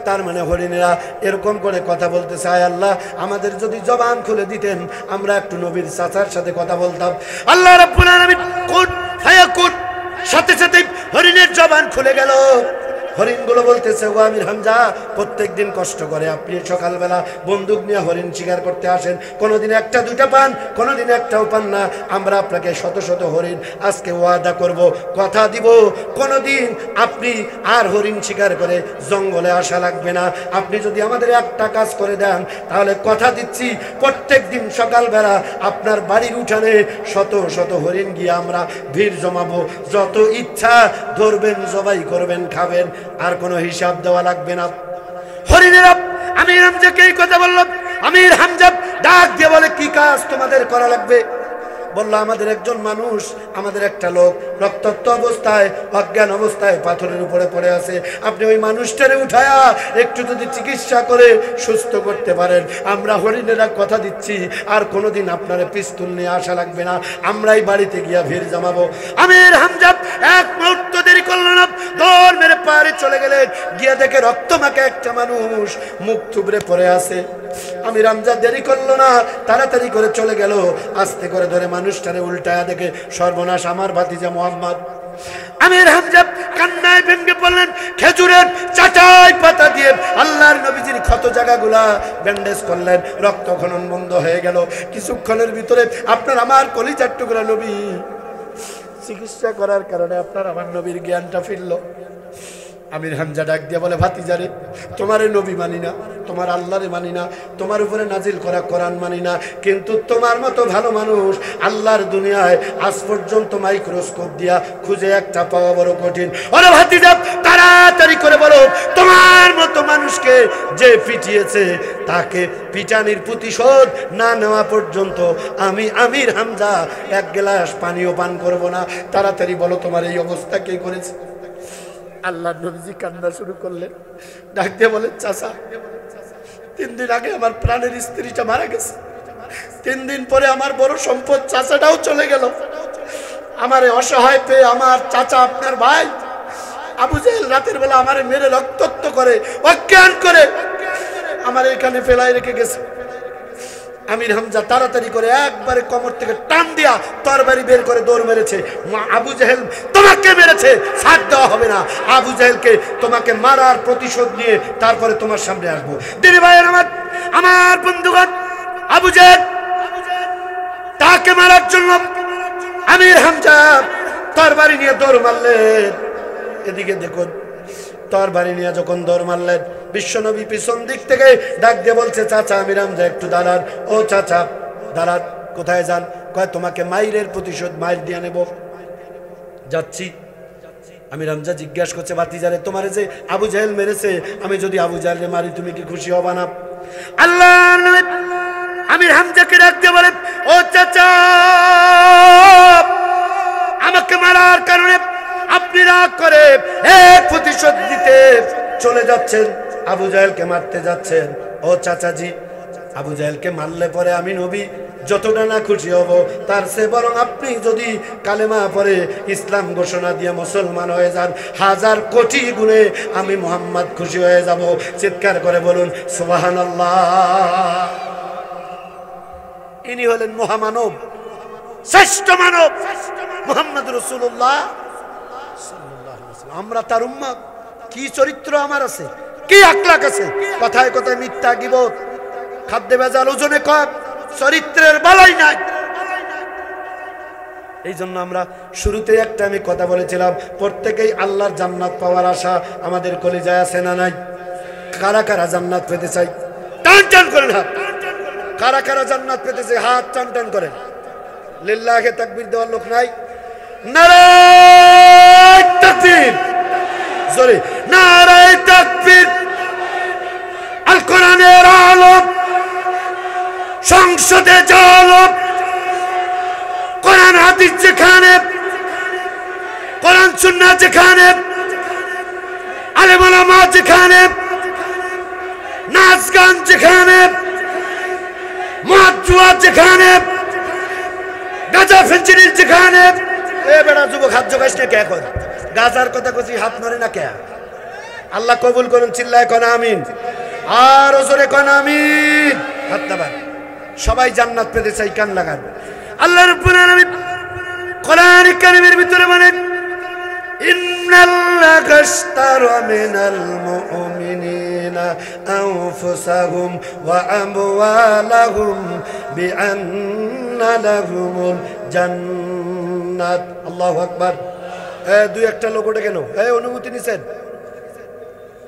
[SPEAKER 1] তার মানে হরিণেরা এরকম করে কথা বলতেছে, আয় আল্লাহ আমাদের যদি জবান খুলে দিতেন, আমরা একটু নবীর চাচার সাথে কথা বলতাম। আল্লাহ রাব্বুল আলামিন কুন ফায়াকুন, সাথে সাথে হরিণের জবান খুলে গেল। হরিণগুলো বলতেছে, ও আমির হামজা প্রত্যেক দিন কষ্ট করে আপনি সকালবেলা বন্দুক নিয়ে হরিণ শিকার করতে আসেন, কোনোদিন একটা দুটা পান, কোনোদিন একটাও পান না। আমরা আপনাকে শত শত হরিণ আজকে ওয়াদা করব, কথা দিব, কোনোদিন আপনি আর হরিণ শিকার করে জঙ্গলে আসা লাগবে না। আপনি যদি আমাদের একটা কাজ করে দেন, তাহলে কথা দিচ্ছি প্রত্যেক দিন সকালবেলা আপনার বাড়ির উঠানে শত শত হরিণ গিয়ে আমরা ভিড় জমাবো, যত ইচ্ছা ধরবেন, জবাই করবেন, খাবেন, আর কোনো হিসাব দেওয়া লাগবে না। হরিণেরা আমির হামজাকে এই কথা বলল। আমির হামজা ডাক দিয়ে বলে, কি কাজ তোমাদের করা লাগবে? বলল, আমাদের একজন মানুষ, আমাদের একটা লোক রক্তাক্ত অবস্থায়, অজ্ঞান অবস্থায় পাথরের উপরে পড়ে আছে, আপনি ওই মানুষটারে উঠায়া একটু যদি চিকিৎসা করে সুস্থ করতে পারেন, আমরা হরিণেরা কথা দিচ্ছি আর কোনোদিন আপনার পিস্তল নিয়ে আসা লাগবে না, আমরাই বাড়িতে গিয়া ভিড় জমাবো। আমির হামজা এক মুহূর্ত দেরি করল না, দৌড় মেরে পাহাড়ে চলে গেলেন। গিয়া দেখে রক্তমাখা একটা মানুষ মুখ থুবড়ে পড়ে আছে। আমির হামজা দেরি করলো না, তাড়াতাড়ি করে চলে গেল, আস্তে করে ধরে মানুষটারে উল্টায়া দেখে সর্বনাশ, আমার ভাতিজা মুহাম্মদ। আমির হামজা কান্নায় ভেঙে পড়লেন, খেজুরের চাটাই পাতা দিয়ে আল্লাহর নবীজির ক্ষত জায়গাগুলা ব্যান্ডেজ করলেন, রক্তক্ষরণ বন্ধ হয়ে গেল। কিছুক্ষণের ভিতরে আপনার আমার কলিজার টুকরা নবী চিকিৎসা করার কারণে আপনার আমার নবীর জ্ঞানটা ফিরল। আমির হামজা ডাক দিয়ে বলে, ভাতিজারে তোমারে নবী মানি না, তোমার আল্লাহরে মানি না, তোমার উপরে নাজিল করা কোরআন মানি না, কিন্তু তোমার মতো ভালো মানুষ আল্লাহর দুনিয়ায় আজ পর্যন্ত মাইক্রোস্কোপ দিয়া খুঁজে একটা পাওয়া বড় কঠিন। ওরে ভাতিজা তাড়াতাড়ি করে বলো, তোমার মতো মানুষকে যে পিটিয়েছে তাকে পিটানির প্রতিশোধ না নেওয়া পর্যন্ত আমি আমির হামজা এক গ্লাস পানিও পান করব না। তাড়াতাড়ি বলো তোমার এই অবস্থা কে করেছে? আল্লাহ নবীজি কান্না শুরু করলেন, ডাক দিয়ে বলেন, চাচা 3 দিন আগে আমার প্রাণের স্ত্রীটা মারা গেছে, 3 দিন পরে আমার বড় সম্পদ চাচাটাও চলে গেল। আমারে অসহায় পেয়ে আমার চাচা, আপনার ভাই আবু জেহেল রাতের বেলা আমারে মেরে রক্তাক্ত করে, অজ্ঞান করে আমার এখানে ফেলাই রেখে গেছে। আমির হামজা তাড়াতাড়ি করে একবারে কোমর থেকে টান দিয়া তরবারি বের করে দৌড় মেরেছে। আবু জাহেল তোমাকে মেরেছে, ছাড় দেওয়া হবে না। আবু জাহেলকে তোমাকে মারার প্রতিশোধ নিয়ে তারপরে তোমার সামনে আসবো। দিদি ভাইয়ের আমার বন্ধুগণ, আবু জাহেল তাকে মারার জন্য আমির হামজা তরবারি নিয়ে দৌড় মারলেন। এদিকে দেখুন, তরবারি নিয়ে যখন দৌড় মারলেন, বিশ্বনবী পিছন দিক থেকে ডাক দিয়ে বলছে, চাচা আমির হামজা একটু দাঁড়ান। ও চাচা দাঁড়ান, কোথায় যান? কয় তোমাকে মাইরের প্রতিশোধ মাইর দিয়ে নেব, যাচ্ছি। আমির হামজা জিজ্ঞাসা করছে, ভাতিজারে তোমারে যে আবু জাহেল মেরেছে, আমি যদি আবু জাহেলকে মারি তুমি কি খুশি হবা না? আল্লাহ আমির হামজাকে ডাক দিয়ে বলে, ও চাচা আমাকে মারার কারণে আপনি রাগ করে এক প্রতিশোধ দিতে চলে যাচ্ছেন, আবু জাহেলকে মারতে যাচ্ছেন। ও চাচাজি, আবু জাহেলকে মারলে পরে আমি নবী যতটা না খুশি হব, তার চেয়ে বরং আপনি যদি কালেমা পড়ে ইসলাম ঘোষণা দিয়ে মুসলমান হয়ে যান, 1000 কোটি গুণে আমি মুহাম্মদ খুশি হয়ে যাব। চিৎকার করে বলুন সুবহানাল্লাহ। ইনি হলেন মহামানব, শ্রেষ্ঠ মানব মুহাম্মদ রাসূলুল্লাহ। আমরা তার উম্মত। কি চরিত্র আমার আছে, কি আখলাক আছে! কথায় কথায় মিথ্যা, গীবত, খাদ্যে ভেজাল, ওজনে কম, চরিত্রের বালাই নাই। এই জন্য আমরা শুরুতে একটা আমি কথা বলেছিলাম, প্রত্যেকেই আল্লাহর জান্নাত পাওয়ার আশা আমাদের কলিজায় আছে না নাই? কারা কারা জান্নাত পেতে চাই? টান টান করেন হাত। কারা কারা জান্নাত পেতে চাই? হাত টান টান করেন। লিল্লাহে তাকবীর দেওয়ার লোক নাই? নারায়ে তাকবীর, জোরে নারায়ে তাকবীর। আল কোরআনের আলো, সংসদে চলো, কোরআন হাদিস যেখানে, কোরআন সুন্নাহ যেখানে, আলেম ওলামা যেখানে, নাচ গান যেখানে, মদ জুয়া যেখানে, গাঁজা ফেঞ্চিডিল যেখানে। এ বেড়া যুবক হাত জোগাইস না কে? এখন গাজার কথা কছি, হাত নড়ে না কে? আল্লাহ কবুল করুন, চিল্লায় কোন আমিন, আর জোরে কোন আমিন। হাত নামান। সবাই জান্নাত পেতে চাই, কান লাগান। আল্লাহ রাব্বুল আলামিন কোরআন কারীমের ভিতরে বলেন, ইন্নাল্লাহা আশতারা মিনাল মুমিনিনা আনফুসাহুম ওয়া আমওয়ালাহুম বিআন্না লাহুমুল জান্নাত। আল্লাহু আকবার। দুই একটা লোক ওঠে কেন? অনুমতি নিছেন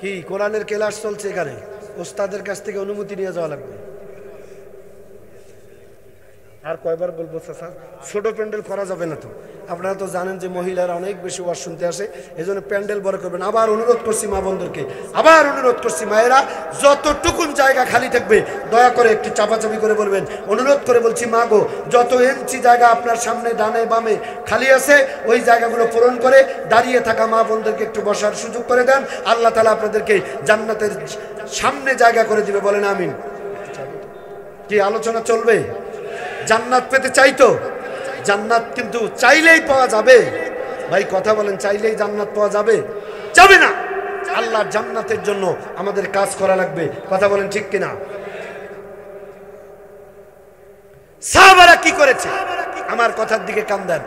[SPEAKER 1] কি? কোরআনের ক্লাস চলছে এখানে, ওস্তাদের কাছ থেকে অনুমতি নিয়ে যাওয়া লাগবে। আর কয়বার বলবো চাচা, ছোট প্যান্ডেল করা যাবে না তো। আপনারা তো জানেন যে মহিলারা অনেক বেশি ওয়াজ শুনতে আসে, এই জন্য প্যান্ডেল বড় করবেন। আবার অনুরোধ করছি মা বন্ধুরকে, আবার অনুরোধ করছি মায়েরা, যতটুকুন জায়গা খালি থাকবে দয়া করে একটু চাপাচাপি করে বলবেন। অনুরোধ করে বলছি, মা গো, যত ইঞ্চি জায়গা আপনার সামনে ডানে বামে খালি আছে, ওই জায়গাগুলো পূরণ করে দাঁড়িয়ে থাকা মা বোনদেরকে একটু বসার সুযোগ করে দেন। আল্লাহ তাআলা আপনাদেরকে জান্নাতের সামনে জায়গা করে দিবে, বলেন আমিন। কি আলোচনা চলবে? জান্নাত পেতে চাইতো, জান্নাত কিন্তু চাইলেই পাওয়া যাবে? ভাই কথা বলেন, চাইলেই জান্নাত পাওয়া যাবে? যাবে না। আল্লাহর জান্নাতের জন্য আমাদের কাজ করা লাগবে। কথা বলেন ঠিক কিনা? সাহাবারা কি করেছে? আমার কথার দিকে কান দেন।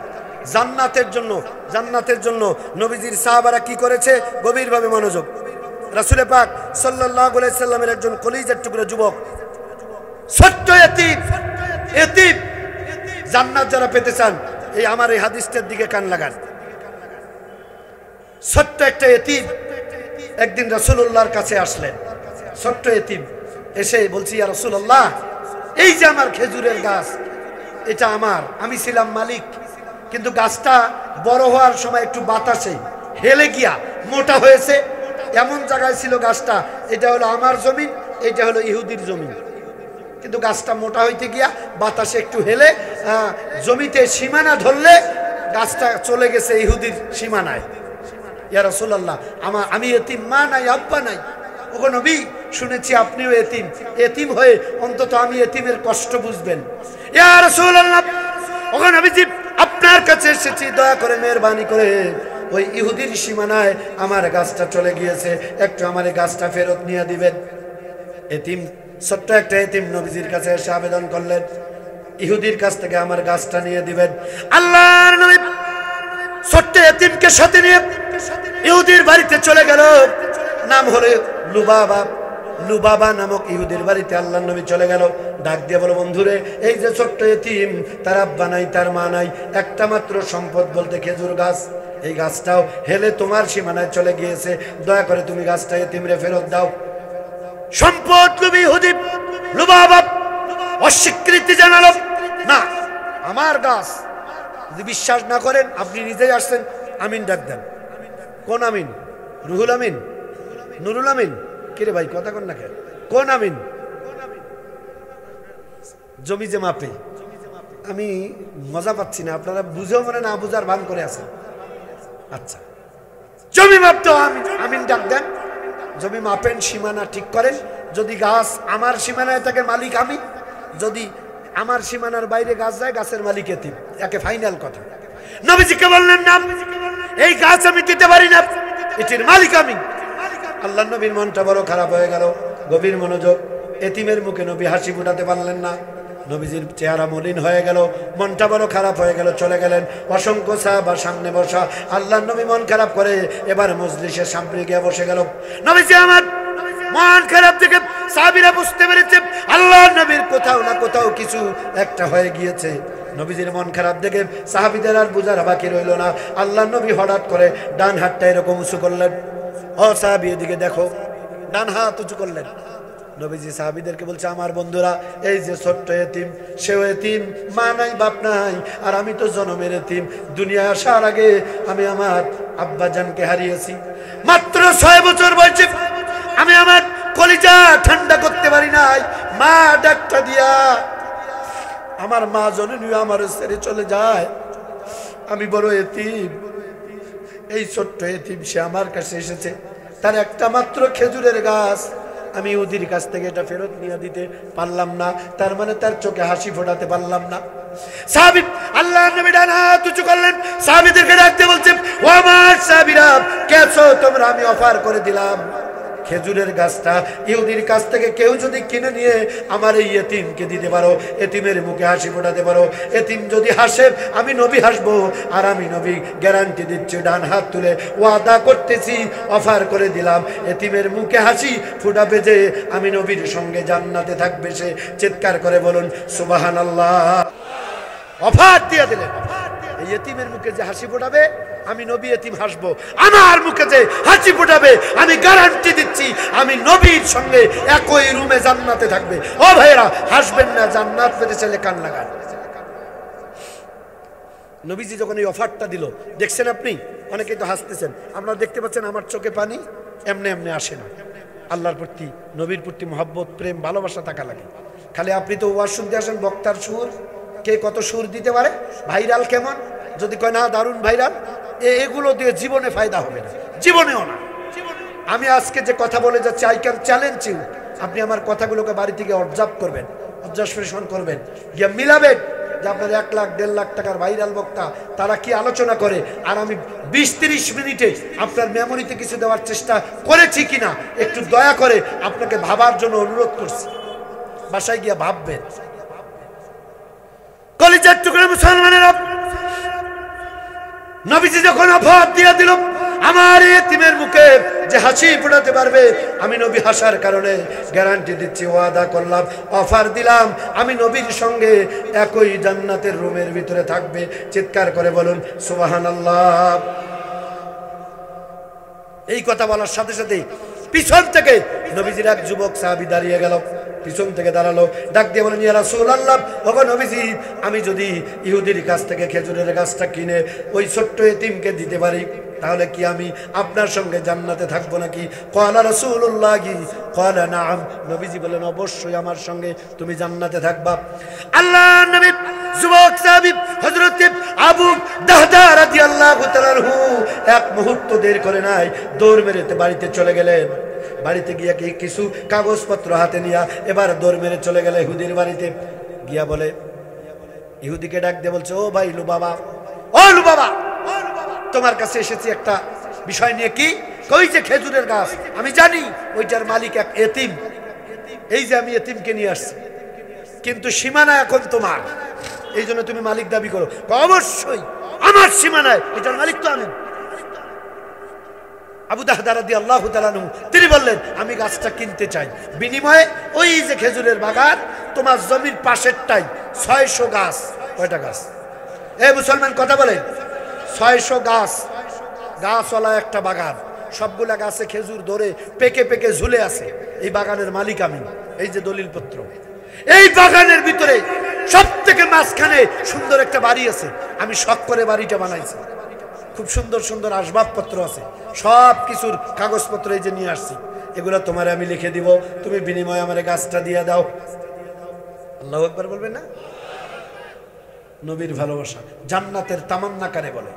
[SPEAKER 1] জান্নাতের জন্য, জান্নাতের জন্য নবীজির সাহাবারা কি করেছে? গভীরভাবে মনোযোগ। রাসূল পাক সাল্লাল্লাহু আলাইহি সাল্লামের একজন কলিজার টুকরা যুবক, ছোট্ট এতিম, এতিম। জান্নাত যারা পেতে চান, এই আমার এই হাদিসটার দিকে কান লাগান। ছোট্ট একটা এতিম একদিন রাসূলুল্লাহর কাছে আসলেন। ছোট্ট এতিম এসে বলছি, ইয়া রাসূলুল্লাহ, এই যে আমার খেজুরের গাছ, এটা আমার, আমি ছিলাম মালিক, কিন্তু গাছটা বড় হওয়ার সময় একটু বাতাসে হেলে গিয়া মোটা হয়েছে। এমন জায়গায় ছিল গাছটা, এটা হলো আমার জমিন, এটা হলো ইহুদির জমিন, কিন্তু গাছটা মোটা হইতে গিয়া বাতাসে একটু হেলে জমিতে সীমানা ধরলে গাছটা চলে গেছে ইহুদির সীমানায়। ইয়া রাসূলুল্লাহ, আমি এতিম, মা নাই, আব্বা নাই। ওগো নবী, শুনেছি আপনিও এতিম, এতিম হয়ে অন্তত আমি এতিমের কষ্ট বুঝবেন। ইয়া রাসূলুল্লাহ, ওগো নবীজি, আপনার কাছে এসেছি, দয়া করে মেহেরবানি করে ওই ইহুদির সীমানায় আমার গাছটা চলে গিয়েছে, একটু আমার এই গাছটা ফেরত নিয়ে দিবেন। এতিম, ছোট্ট একটা এতিম নবীজির কাছে এসে আবেদন করলেন, ইহুদির কাছ থেকে আমার গাছটা নিয়ে দিবেন। আল্লাহর নবী ছোট্ট এতিমকে সাথে নিয়ে ইহুদির বাড়িতে চলে গেল। নাম হলো লুবাবা। লুবাবা নামক ইহুদির বাড়িতে আল্লাহর নবী চলে গেল। ডাক দিয়ে বলো, বন্ধুরে, এই যে ছোট্ট এতিম, তার আব্বা নাই, তার মা নাই, একটা মাত্র সম্পদ বলতে খেজুর গাছ। এই গাছটাও হেলে তোমার সীমানায় চলে গিয়েছে, দয়া করে তুমি গাছটা এতিমরে ফেরত দাও। সম্পদ লোভী ইহুদি লুবাবা অস্বীকৃতি জানালো, না, আমার গাছ। যদি বিশ্বাস না করেন, আপনি নিজেই আসছেন, আমিন ডাক দেন। কোন আমিন? রুহুল আমিন, নুরুল আমিন? কিরে ভাই কথা কন না কেন? কোন আমিন? জমি যে মাপে, আমি মজা পাচ্ছি না, আপনারা বুঝেও মানে না বুঝার ভান করে আছেন। আচ্ছা, জমি মাপতে আমিন ডাক দেন। জমি মাপেন, সীমানা ঠিক করেন। যদি গাছ আমার সীমানায় থাকে, মালিক আমি। যদি আমার সীমানার বাইরে গাছ যায়, গাছের মালিক এতিম। একে ফাইনাল কথা। নবীজিকে বললেন, না, এই গাছ আমি দিতে পারি না, এটির মালিক আমি। আল্লাহ নবীর মনটা বড় খারাপ হয়ে গেল, গভীর মনোযোগ। এতিমের মুখে নবী হাসি ফুটাতে পারলেন না। নবীজির চেহারা মলিন হয়ে গেল, মনটা বড় খারাপ হয়ে গেল, চলে গেলেন। অসংখ্য সাহাবা সামনে বসা। আল্লাহ নবী মন খারাপ করে এবার মজলিসের সামনে গিয়ে বসে গেল। নবীজি আমার মন খারাপ দেখে সাহাবীরা বুঝতে পেরেছে আল্লাহ নবীর কোথাও না কোথাও কিছু একটা হয়ে গিয়েছে। নবীজির মন খারাপ দেখে সাহাবীদের আর বুঝার বাকি রইল না। আল্লাহ নবী হঠাৎ করে ডান হাতটা এরকম উঁচু করলেন। ও সাহাবী, এদিকে দেখো। ডান হাত উঁচু করলেন। নবীজি সাহাবীদেরকে বলছে, আমার বন্ধুরা, এই যে ছোট্ট এতিম, সেও এতিম, মা নাই, বাপ নাই, আর আমি তো জন্মের এতিম। দুনিয়া আসার আগে আমি আমার আব্বাজানকে হারিয়েছি। মাত্র 6 বছর বয়সে আমি আমার কলিজা ঠান্ডা করতে পারি নাই। মা ডাকটা দিয়া আমার মা জননী আমার ছেড়ে চলে যায়। আমি বড় এতিম। এই ছোট্ট এতিম, সে আমার কাছে এসেছে, তার একটা মাত্র খেজুরের গাছ। আমি ইহুদির কাছ থেকে এটা ফেরত নিয়ে দিতে পারলাম না, তার মানে তার চোখে হাসি ফোটাতে পারলাম না। সাহাবী আল্লাহর নবী ডান হাত উঁচু করলেন, সাহাবীদেরকে ডাকতে বলছেন, ও আমার সাহাবীরা, কেছো তোমরা? আমি অফার করে দিলাম খেজুরের গাছটা ইহুদির কাছ থেকে কেউ যদি কিনে নিয়ে আমার এই এতিমকে দিতে পারো, এতিমের মুখে হাসি ফোটাতে পারো, এতিম যদি হাসে, আমি নবী হাসবো। আর আমি নবী গ্যারান্টি দিচ্ছি, ডান হাত তুলে ওয়াদা করতেছি, অফার করে দিলাম, এতিমের মুখে হাসি ফুটাবে যে আমি নবীর সঙ্গে জান্নাতে থাকবে সে। চিৎকার করে বলুন সুবহানাল্লাহ। অফার দিয়ে দিলেন, এই এতিমের মুখে যে হাসি ফোটাবে, আমি নবী এতিম হাসবো। আমার মুখে যে হাসি ফোটাবে, আমি গ্যারান্টি দিচ্ছি, আমি নবীর সঙ্গে একই রুমে জান্নাতে থাকবে। ও ভাইরা, হাসবেন না, জান্নাত পেতে চাইলে কান লাগান। নবীজি যখন এই অফারটা দিল, দেখছেন আপনি, অনেকেই তো হাসতেছেন, আপনারা দেখতে পাচ্ছেন আমার চোখে পানি এমনি এমনি আসে না। আল্লাহর প্রতি, নবীর প্রতি মহব্বত, প্রেম, ভালোবাসা থাকা লাগে। খালি আপনি তো ওয়াজ শুনতে আসেন, বক্তার সুর, কে কত সুর দিতে পারে, ভাইরাল কেমন, যদি কয় না দারুণ ভাইরাল, এগুলো দিয়ে জীবনে ফায়দা হবে না, জীবনেও না। আমি আজকে যে কথা বলে যাচ্ছি, আই ক্যান চ্যালেঞ্জ ইউ, আপনি আমার কথাগুলোকে বাড়ি থেকে অবজার্ভ করবেন, অবজারভেশন করবেন, গিয়ে মিলাবেন যে আপনার 1 লাখ 1.5 লাখ টাকার ভাইরাল বক্তা তারা কি আলোচনা করে, আর আমি 20-30 মিনিটে আপনার মেমোরিতে কিছু দেওয়ার চেষ্টা করেছি কিনা একটু দয়া করে আপনাকে ভাবার জন্য অনুরোধ করছি। বাসায় গিয়ে ভাববেন। কলিজার টুকরা মুসলমানেরা, নবীজি যখন অফার দিয়ে দিল, আমার এতিমের মুখে যে হাসি ফোটাতে পারবে, আমি নবী হাসার কারণে গ্যারান্টি দিচ্ছি, ওয়াদা করলাম, অফার দিলাম, আমি নবীর সঙ্গে একই জান্নাতের রুমের ভিতরে থাকবে। চিৎকার করে বলুন সুবহানাল্লাহ। এই কথা বলার সাথে সাথে পিছন থেকে নবীজির এক যুবক সাহাবী দাঁড়িয়ে গেল, পিছন থেকে দাঁড়ালো, ডাক দিয়ে বলেন, ইয়া রাসূলুল্লাহ, ওগো নবীজি, আমি যদি ইহুদির কাছ থেকে খেজুরের গাছটা কিনে ওই ছোট্ট এতিমকে দিতে পারি, তাহলে কি আমি আপনার সঙ্গে জান্নাতে থাকবো নাকি? ক্বালা রাসূলুল্লাহি ক্বালা নাআম, নবীজি বলেন, অবশ্যই আমার সঙ্গে তুমি জান্নাতে থাকবা। আল্লাহর নবী যুবক সাহাবী হযরত আবু দাহদা রাদিয়াল্লাহু তাআলা আনহু এক মুহূর্ত দেরি করে নাই, দৌড় মেরে বাড়িতে চলে গেলেন। বাড়িতে গিয়ে কিছু কাগজপত্র হাতে নিয়ে এবার দৌড় মেরে চলে গেলে ইহুদির বাড়িতে গিয়া বলে, ইহুদিকে ডাক দিয়ে বলছে, ও ভাই লুবাবা, ও লুবাবা, তোমার কাছে এসেছি একটা বিষয় নিয়ে। কি? কই যে খেজুরের গাছ, আমি জানি ওইটার মালিক এক এতিম। এই যে আমি এতিমকে নিয়ে আসছি, কিন্তু সীমানা এখন তোমার, এই জন্য তুমি মালিক দাবি করো। অবশ্যই আমার সীমানায়, এটার মালিক তো আমি। আবু দাহদা রাদিয়াল্লাহু তাআলা আনহু তিনি বললেন, আমি গাছটা কিনতে চাই, বিনিময়ে ওই যে খেজুরের বাগান তোমার জমির পাশেরটাই 600 গাছ। কয়টা গাছ? এই মুসলমান কথা বলেন, 600 গাছ, গাছওয়ালা একটা বাগান, সবগুলা গাছে খেজুর ধরে পেকে পেকে ঝুলে আছে। এই বাগানের মালিক আমি। এই যে দলিলপত্র, এই বাগানের ভিতরে সব থেকে মাঝখানে সুন্দর একটা বাড়ি আছে, আমি শখ করে বাড়িটা বানাইছি। খুব সুন্দর সুন্দর আসবাবপত্র আছে, সব কিছুর কাগজপত্র এই যে নিয়ে আসছি, এগুলো তোমারে আমি লিখে দিব, তুমি বিনিময়ে আমার গাছটা দিয়ে দাও। আল্লাহু আকবার বলবেন না? নবীর ভালোবাসা জান্নাতের তামান্না কারে বলে?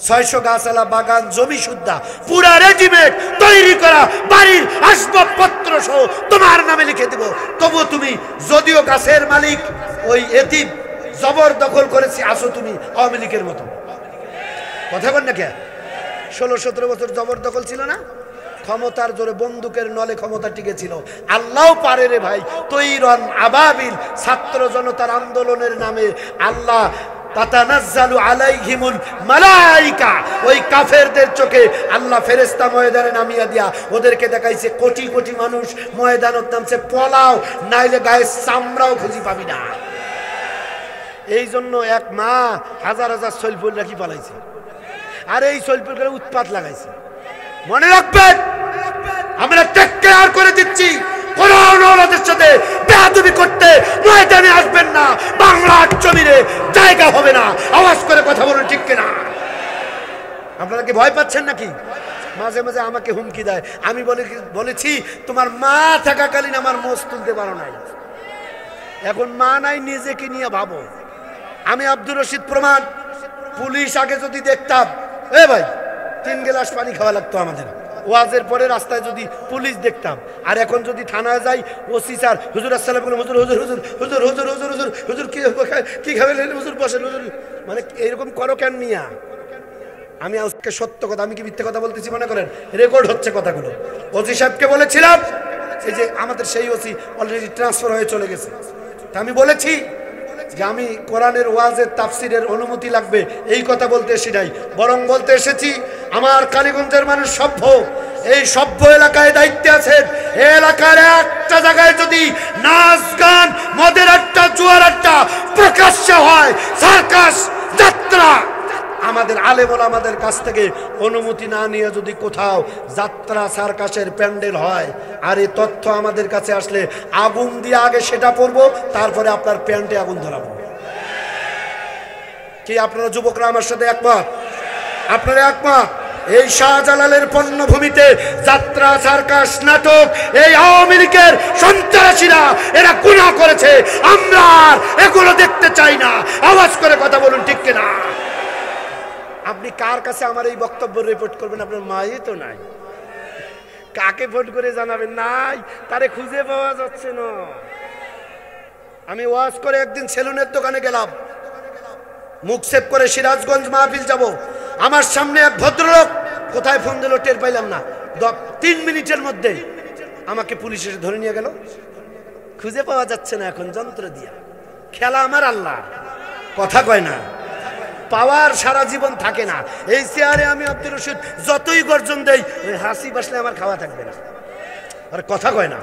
[SPEAKER 1] 600 গাছওয়ালা বাগান, জমি সুদ্ধা, পুরা রেডিমেড তৈরি করা বাড়ির আসবাবপত্র সহ তোমার নামে লিখে দিব। তবু তুমি, যদিও গাছের মালিক ওই এতিম, জবরদখল করেছি, আসো তুমি আওয়ামী লীগের মতো। কথা বল না কে? 16-17 বছর জবরদখল ছিল না? ক্ষমতার জোরে বন্দুকের নলে ক্ষমতা টিকে ছিল। আল্লাহ পারে রে ভাই, তৈরন আবাবিল, ছাত্র জনতার আন্দোলনের নামে আল্লাহ তাতানাজ্জালু আলাইহিমুল মালাইকা, ওই কাফেরদের চোখে আল্লাহ ফেরেশতা ময়দানে নামিয়ে দিয়া ওদেরকে দেখাইছে কোটি কোটি মানুষ ময়দানত নামছে, পলাও নাইলে গায়ে চামড়াও খুঁজি পাবি না। এই জন্য এক মা হাজার হাজার সলফুল রাখি পালাইছে, আর এই সলফুল করে উৎপাত লাগাইছে। মনে রাখবেন, আমরা টেক কেয়ার করে দিচ্ছি, কোরআন ওয়ালাদের সাথে বেয়াদবি করতে ময়দানে আসবেন না, বাংলার জমিনে জায়গা হবে না। আওয়াজ করে কথা বলুন, ঠিক কিনা? আপনারা কি ভয় পাচ্ছেন নাকি? মাঝে মাঝে আমাকে হুমকি দেয়, আমি বলেছি তোমার মা থাকাকালীন আমার মোষ তুলতে পারো নাই, এখন মা নাই, নিজেকে নিয়ে ভাবো। আমি আব্দুর রশিদ প্রমাণ, পুলিশ আগে যদি দেখতাম, এ ভাই 3 গ্লাস পানি খাওয়া লাগতো আমাদের, ওয়াজের পরে রাস্তায় যদি পুলিশ দেখতাম, আর এখন যদি থানায় যাই, ওসি স্যার হুজুর আসসালাম বলে, হুজুর হুজুর হুজুর হুজুর হুজুর হুজুর হুজুর হুজুর কি খাবেন হুজুর, বসেন হুজুর, মানে এরকম করো কেন মিয়া? আমি আজকে সত্য কথা, আমি কি মিথ্যে কথা বলতেছি মনে করেন? রেকর্ড হচ্ছে কথাগুলো। ওসি সাহেবকে বলেছিলাম, এই যে আমাদের সেই ওসি অলরেডি ট্রান্সফার হয়ে চলে গেছে, তা আমি বলেছি যে আমি কোরআনের ওয়াজের তাফসিরের অনুমতি লাগবে, এই কথা বলতে এসি নাই, বরং বলতে এসেছি আমার কালীগঞ্জের মানুষ সভ্য, এই সভ্য এলাকায় দায়িত্বে আছেন, এই এলাকার একটা জায়গায় যদি নাচ গান, মদের আড্ডা, জুয়ার আড্ডা প্রকাশ্যে হয়, সার্কাস যাত্রা, আমাদের আলেম ওলামাদের কাছ থেকে অনুমতি না নিয়ে যদি কোথাও যাত্রা সার্কাসের প্যান্ডেল হয়, আর এই তথ্য আমাদের কাছে আসলে আগুন দিয়ে আগে সেটা পড়বো, তারপরে আপনার প্যান্টে আগুন ধরাবো। কি আপনারা যুবকরা আমার সাথে একমত? আপনারা একমত? এই শাহজালালের পণ্যভূমিতে যাত্রা সার্কাস নাটক, এই আওয়ামী লীগের সন্ত্রাসীরা এরা গুনাহ করেছে, আমরা এগুলো দেখতে চাই না। আওয়াজ করে কথা বলুন, ঠিক কিনা? আপনি কার কাছে আমার এই বক্তব্য রিপোর্ট করবেন? আপনার মাই তো নাই, কাকে ফোন করে জানাবেন? নাই, তারে খুঁজে পাওয়া যাচ্ছে না। আমি ওয়াজ করে একদিন সেলুনের দোকানে গেলাম, মুখ সেভ করে সিরাজগঞ্জ মাহফিল যাব, আমার সামনে এক ভদ্রলোক কোথায় ফোন দিল টের পাইলাম না, 3 মিনিটের মধ্যে আমাকে পুলিশ এসে ধরে নিয়ে গেল। খুঁজে পাওয়া যাচ্ছে না এখন যন্ত্র দিয়া। খেলা আমার আল্লাহ, কথা কয় না, পাওয়ার সারা জীবন থাকে না। এই চেয়ারে আমি আব্দুর রশিদ যতই গর্জন দেই, ওই হাসি বসলে আমার খাওয়া থাকবে না, আর কথা কয় না।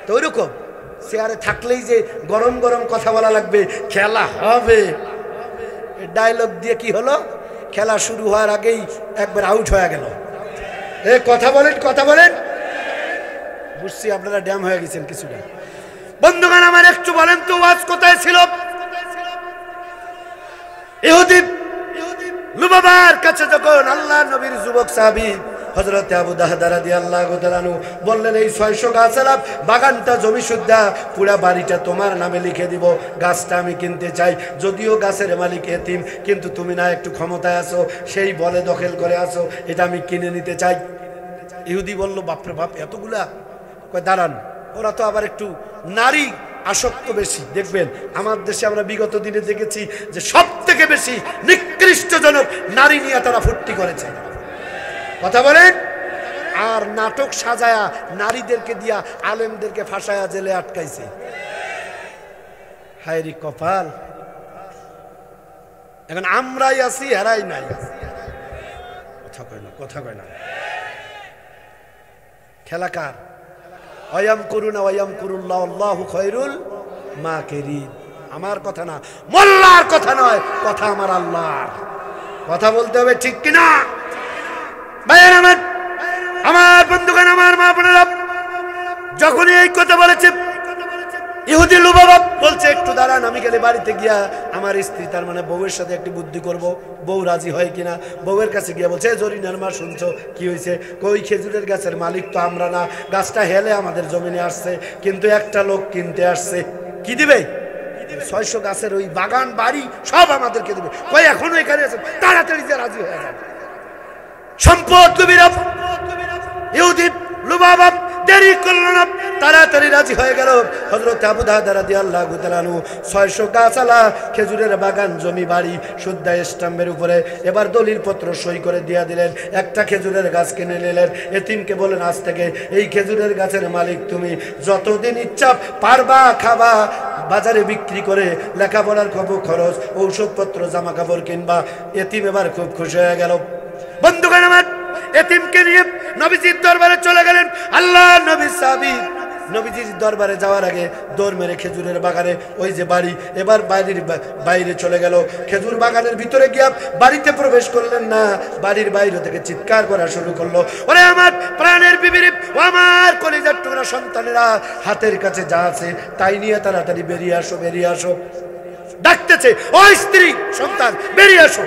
[SPEAKER 1] তো ওইরকম চেয়ারে থাকলেই যে গরম গরম কথা বলা লাগবে, খেলা হবে, ডায়লগ দিয়ে কি হলো, খেলা শুরু হওয়ার আগেই একবার আউট হয়ে গেল। এ কথা বলেন, কথা বলেন। বুঝছি আপনারা ড্যাম হয়ে গেছেন কিছুটা। বন্ধুগণ আমার একটু বলেন তো, ওয়াজ কোথায় ছিল? ইহুদি লুবাবার কাছে যখন আল্লাহ নবীর যুবক সাহাবী হযরত আবু দাহদা রাদিয়াল্লাহু তাআলা আনহু বললেন, এই 600 গাছওয়ালা বাগানটা জমি সুদ্ধা, পুরা বাড়িটা তোমার নামে লিখে দিব, গাছটা আমি কিনতে চাই, যদিও গাছের মালিক এতিম, কিন্তু তুমি না একটু ক্ষমতায় আছো, সেই বলে দখল করে আছো, এটা আমি কিনে নিতে চাই। ইহুদি বলল, বাপরে বাপ, এতগুলা? কয় দাঁড়ান, ওরা তো আবার একটু নারী আসক্ত বেশি। দেখবেন আমার দেশে আমরা বিগত দিনে দেখেছি যে সব থেকে বেশি নিকৃষ্টজনক নারী নিয়ে তারা ফুর্তি করেছে। কথা বলেন, আর নাটক সাজায়া নারীদেরকে দিয়া আলেমদেরকে ফাঁসায়া জেলে আটকাইছে। হায়রি কপাল, এখন আমরাই আছি, হেরাই নাই। কথা কয় না। খেলা কার? ওয়ায়াম করুনা ওয়ায়াম কুরুল্লাহ আল্লাহু খায়রুল মাকিরিন। আমার কথা না, মোল্লার কথা নয়, কথা আমার আল্লাহর। কথা বলতে হবে, ঠিক কিনা? ভাইয়ের আমার বন্ধুগণ, আমার মা বোনেরা, যখনই এই কথা বলেছে ইহুদি লুবাবা বলছে একটু দাঁড়ান, আমি গেলে বাড়িতে গিয়া আমার স্ত্রী তার মানে বউয়ের সাথে একটু বুদ্ধি করব, বউ রাজি হয় কিনা। বউয়ের কাছে গিয়া বলছে, জরিনার মা শুনছো কি হয়েছে? কই খেজুরের গাছের মালিক তো আমরা না, গাছটা হেলে আমাদের জমিনে আসছে, কিন্তু একটা লোক কিনতে আসছে। কি দিবে? 600 গাছের ওই বাগান বাড়ি সব আমাদেরকে দিবে। কই এখনো এখানে আছে, তাড়াতাড়ি যে রাজি হয়ে যাবে। সম্পদ কবিরা ইহুদি লুবাবা দেরি করল না, তাড়াতাড়ি রাজি হয়ে গেল। হযরত আবু দারদা রাদিয়াল্লাহু তাআলা আনহু 600 গাছালা খেজুরের বাগান জমি বাড়ি শুদ্ধা স্টাম্পের উপরে এবার দলিল পত্র সই করে দিয়া দিলেন। একটা খেজুরের গাছ কিনে নিলেন। এতিমকে বলেন, আজ থেকে এই খেজুরের গাছের মালিক তুমি, যতদিন ইচ্ছা পারবা খাবা, বাজারে বিক্রি করে লেখাপড়ার খরচ, ঔষধপত্র, জামা কাপড় কিনবা। এতিম এবার খুব খুশি হয়ে গেল। বন্ধুগণ আমার, এতিমকে নিয়ে নবীজির দরবারে চলে গেলেন। আল্লাহ নবী সাহাবী নবীজির দরবারে যাওয়ার আগে দৌড় মেরে খেজুরের বাগানে, ওই যে বাড়ি, এবার বাইরে চলে গেল। খেজুর বাগানের ভিতরে গিয়া বাড়িতে প্রবেশ করলেন না, বাড়ির বাইরে থেকে চিৎকার করা শুরু করলো, ওরে আমার প্রাণের বিবির, ও আমার কলিজার টুকরা সন্তানেরা, হাতের কাছে যা আছে তাই নিয়ে তাড়াতাড়ি বেরিয়ে আসো, বেরিয়ে আসো। ডাকতেছে, ও স্ত্রী সন্তান বেরিয়ে আসো।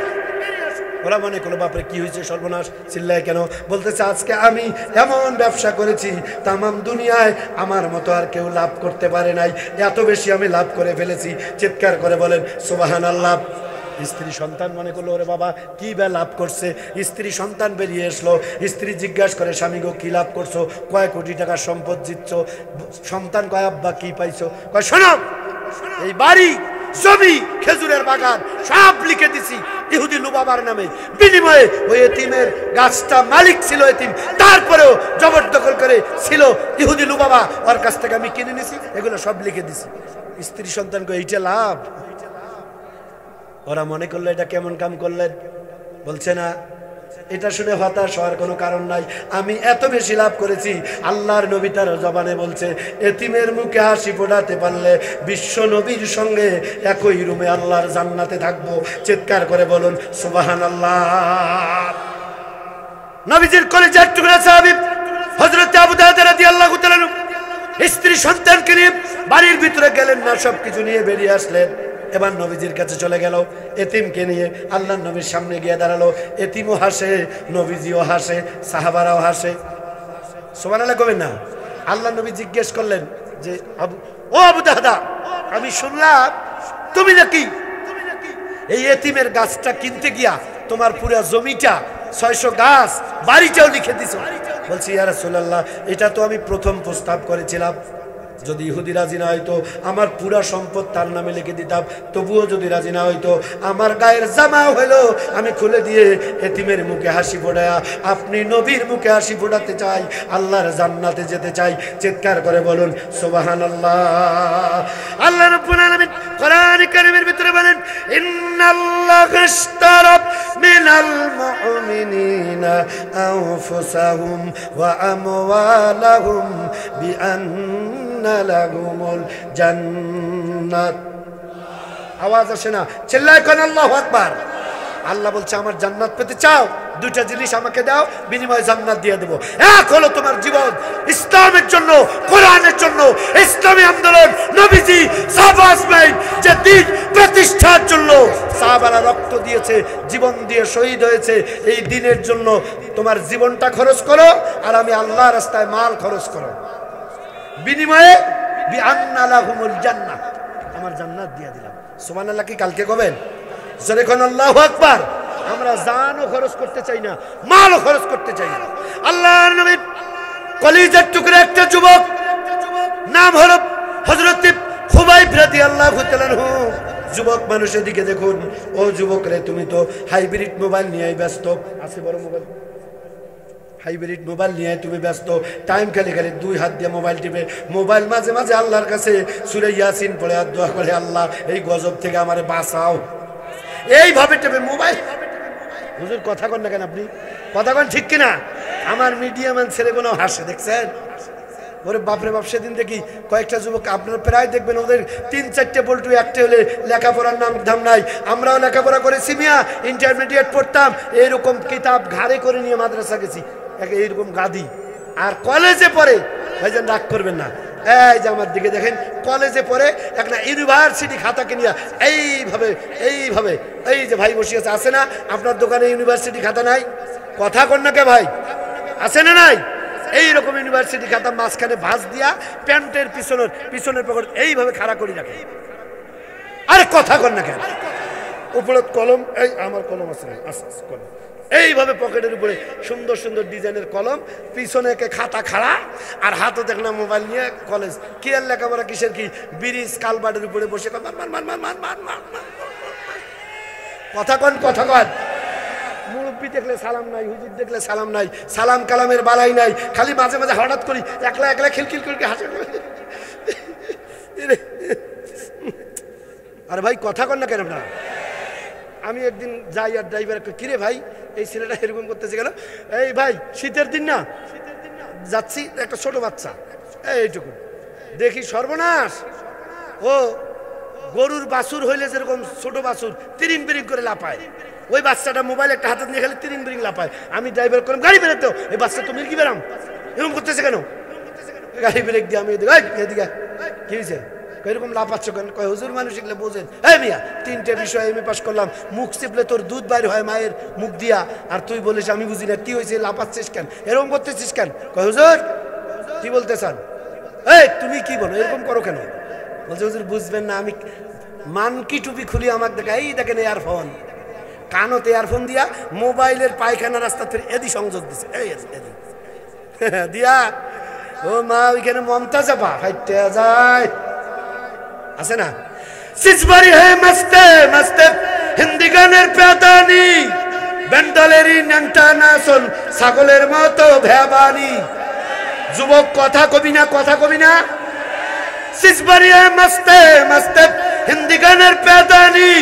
[SPEAKER 1] ওরা মনে করলো, বাপরে কি হয়েছে, সর্বনাশ, চিল্লায় কেন? বলতেছে, আজকে আমি এমন ব্যবসা করেছি তামাম দুনিয়ায় আমার মতো আর কেউ লাভ করতে পারে নাই, এত বেশি আমি লাভ করে ফেলেছি। চিৎকার করে বলেন সুবহানাল্লাহ। স্ত্রী সন্তান মনে করলো, ওরে বাবা কি বে লাভ করছে। স্ত্রী সন্তান বেরিয়ে এসলো। স্ত্রী জিজ্ঞাসা করে, স্বামী গো কি লাভ করছো? কয় কোটি টাকার সম্পদ জিতছো। সন্তান কয়, আব্বা কি পাইছো? কয়, শোনো, এই বাড়ি জমি খেজুরের বাগান সব লিখে দিছি ইহুদি লুবাবার নামে। বিনিময়ে ওই এতিমের গাছটা মালিক ছিল এতিম, তারপরেও জবরদখল করে ছিল ইহুদি লুবাবা, ওর কাছ থেকে আমি কিনে নিছি, এগুলো সব লিখে দিছি। স্ত্রী সন্তানকে এইটা লাভ। ওরা মনে করলো এটা কেমন কাম করলেন? বলছে না, এটা শুনে হতাশ হওয়ার কোনো কারণ নাই। আমি এত বেশি লাভ করেছি, আল্লাহর নবী তার জবানে বলছে, এতিমের মুখে হাসি ফোটাতে পারলে বিশ্ব নবীর সঙ্গে একই রুমে আল্লাহর জান্নাতে থাকবো। চিৎকার করে বলুন সুবহানাল্লাহ। নবীজির কলিজার টুকরা সাহাবী হযরত আবু দারদা রাদিয়াল্লাহু তাআলা স্ত্রী সন্তানকে নিয়ে বাড়ির ভিতরে গেলেন না, সবকিছু নিয়ে বেরিয়ে আসলেন। এবার নবীজির কাছে চলে গেল, এতিমকে নিয়ে আল্লাহর নবীর সামনে গিয়ে দাঁড়ালো। এতিমও হাসে, নবীজিও হাসে, সাহাবারাও হাসে। সুবহানাল্লাহ কবেন না? আল্লাহর নবী জিজ্ঞেস করলেন যে, আবু দারদা, আমি শুনলাম তুমি নাকি এই এতিমের গাছটা কিনতে গিয়া তোমার পুরো জমিটা 600 গাছ বাড়িটাও লিখে দিছো। বলছি, ইয়া রাসূলুল্লাহ, এটা তো আমি প্রথম প্রস্তাব করেছিলাম, যদি ইহুদি রাজি না হইতো আমার পুরা সম্পদ তার নামে লিখে দিতাম। তবুও যদি রাজি না হইতো, আমার গায়ের জামা হইলো আমি খুলে দিয়ে এতিমের মুখে হাসি ফোটায়া আপনি নবীর মুখে হাসি ফোটাতে চাই, আল্লাহর জান্নাতে যেতে চাই। চিৎকার করে বলুন সুবহানাল্লাহ। আল্লাহ রাব্বুল আলামিন কোরআন কারীমের ভিতরে বলেন, ইন্নাল্লাহা ইশতারা মিনাল মুমিনিনা আনফুসাহুম ওয়া আমওয়ালাহুম বিআন্না লাহুমুল জান্নাত। আওয়াজ আসে না? চিল্লায় কোন আল্লাহু আকবার। আল্লাহ বলছে, আমার জান্নাত পেতে চাও, দুইটা জিনিস আমাকে দাও, বিনিময়ে জান্নাত দিয়ে দেবো। এক হলো তোমার জীবন ইসলামের জন্য, কোরআনের জন্য, ইসলামী আন্দোলন, নবীজি সাহাবায়ে যে দিন প্রতিষ্ঠার জন্য সাহাবারা রক্ত দিয়েছে, জীবন দিয়ে শহীদ হয়েছে, এই দিনের জন্য তোমার জীবনটা খরচ করো, আর আমি আল্লাহর রাস্তায় মাল খরচ করো, বিনিময়ে বিআন্না লাহুমুল জান্নাহ, আমার জান্নাত দিয়ে দিলাম। সুবহানাল্লাহ কি কালকে কবেন? জোরে কোন আল্লাহু আকবার। আমরা জানও খরচ করতে চাই না, মালও খরচ করতে চাই না। আল্লাহর নবী কলিজার টুকরা একটা যুবক, নাম হলো হযরত খুবাইব রাদিয়াল্লাহু তাআলা আনহু। যুবক মানুষের দিকে দেখুন, ও যুবক রে, তুমি তো হাইব্রিড মোবাইল নিয়ে ব্যস্ত। আছে বড় মোবাইল? হাইব্রিড মোবাইল নিয়ে তুমি ব্যস্ত, টাইম খালি খালি দুই হাত দিয়ে মোবাইল টিপে, মোবাইল মাঝে মাঝে আল্লাহর কাছে সূরা ইয়াসিন পড়ে আর দোয়া করে, আল্লাহ এই গজব থেকে আমারে বাঁচাও। এইভাবে টিপে মোবাইল। হুজুর কথা কন না কেন আপনি? কথা কন ঠিক কিনা? আমার মিডিয়ামান ছেলেগুলো হাসে, দেখছেন? ওরে বাপরে বাপ, সেদিন দেখি কয়েকটা যুবক, আপনারা প্রায় দেখবেন ওদের 3-4টে বল্টু, একটা হলে লেখাপড়ার নাম ধাম নাই। আমরাও লেখাপড়া করেছি মিয়া, ইন্টারমিডিয়েট পড়তাম, এইরকম কিতাব ঘাড়ে করে নিয়ে মাদ্রাসা গেছি, এইরকম গাদি। আর কলেজে পড়ে, ভাইজান রাগ করবেন না, এই যে আমার দিকে দেখেন, কলেজে পড়ে একটা ইউনিভার্সিটি খাতাকে নিয়ে এইভাবে এইভাবে, এই যে ভাই বসে আছে না, আপনার দোকানে ইউনিভার্সিটি খাতা নাই? কথা কন না কে ভাই, আছে না নাই? এইরকম ইউনিভার্সিটি খাতা মাঝখানে ভাঁজ দিয়া প্যান্টের পিছনের পকেট এইভাবে খাড়া করে রাখে। আরে কথা কন না কেন? উপরে কলম, এই আমার কলম আছে, কলম এইভাবে পকেটের উপরে সুন্দর সুন্দর ডিজাইনের কলম, পিছনে খাতা খাড়া, আর হাতে দেখলাম মোবাইল নিয়ে কলেজ। কি আর লেখাপড়া কিসের কি, ব্রিজ কালবাটের উপরে বসে কথা কন, কথা কন। মুরব্বী দেখলে সালাম নাই, হুজুর দেখলে সালাম নাই, সালাম কালামের বালাই নাই, খালি মাঝে মাঝে হঠাৎ করি একলা একলা খিলখিল করে হাসে। আরে ভাই কথা কন না কেন আপনারা? আমি একদিন যাই আর ড্রাইভার, কিরে ভাই এই ছেলেটা এরকম করতেছে গেল? এই ভাই শীতের দিন না, যাচ্ছি, একটা ছোট বাচ্চা এইটুকু দেখি, সর্বনাশ, ও গরুর বাছুর হইলে যেরকম ছোট বাছুর তিরিং বিরিং করে লাপায়, ওই বাচ্চাটা মোবাইল একটা হাতে নিয়ে খালি তিরিং বিরিং লাপায়। আমি ড্রাইভার করলাম, গাড়ি বেরোতে, এই বাচ্চা তুমি কি বেরাম এরকম করতেছে কেন? গাড়ি ব্রেক দিয়ে আমি এদিকে, কি হয়েছে এরকম লাপাচ্ছ কেন? কয় হুজুর মানুষ এগুলো বোঝেন। এই মিয়া 3টে বিষয় এমএ পাস করলাম, মুখ চিপলে তোর দুধ বাইর হয় মায়ের মুখ দিয়া, আর তুই বলিস আমি বুঝি না, কি হয়েছে লাপাচ্ছিস কেন, এরকম করতেছিস কেন? কয় হুজুর কি বলতে চান? এই তুমি কি বলো, এরকম করো কেন? বলছে হুজুর বুঝবেন না, আমি মানকি টুপি খুলি, আমাকে দেখা, এই দেখেন এয়ারফোন, কানতে এয়ারফোন দিয়া মোবাইলের পায়খানা রাস্তা থেকে এদি সংযোগ দিছে, এই এদি দিয়া, ও মা ওইখানে মমতাজ আপা ফাইটে যায়, আছে না? সিজবারি হে মস্তে মস্তে হিন্দি গানের পেদানি, বেন্ডালেরই ন্যাংটা নাচন ছাগলের মতো ভেবানি। যুবক কথা কবি না, কথা কবি না? সিজবারি হে মস্তে মস্তে হিন্দি গানের পেদানি,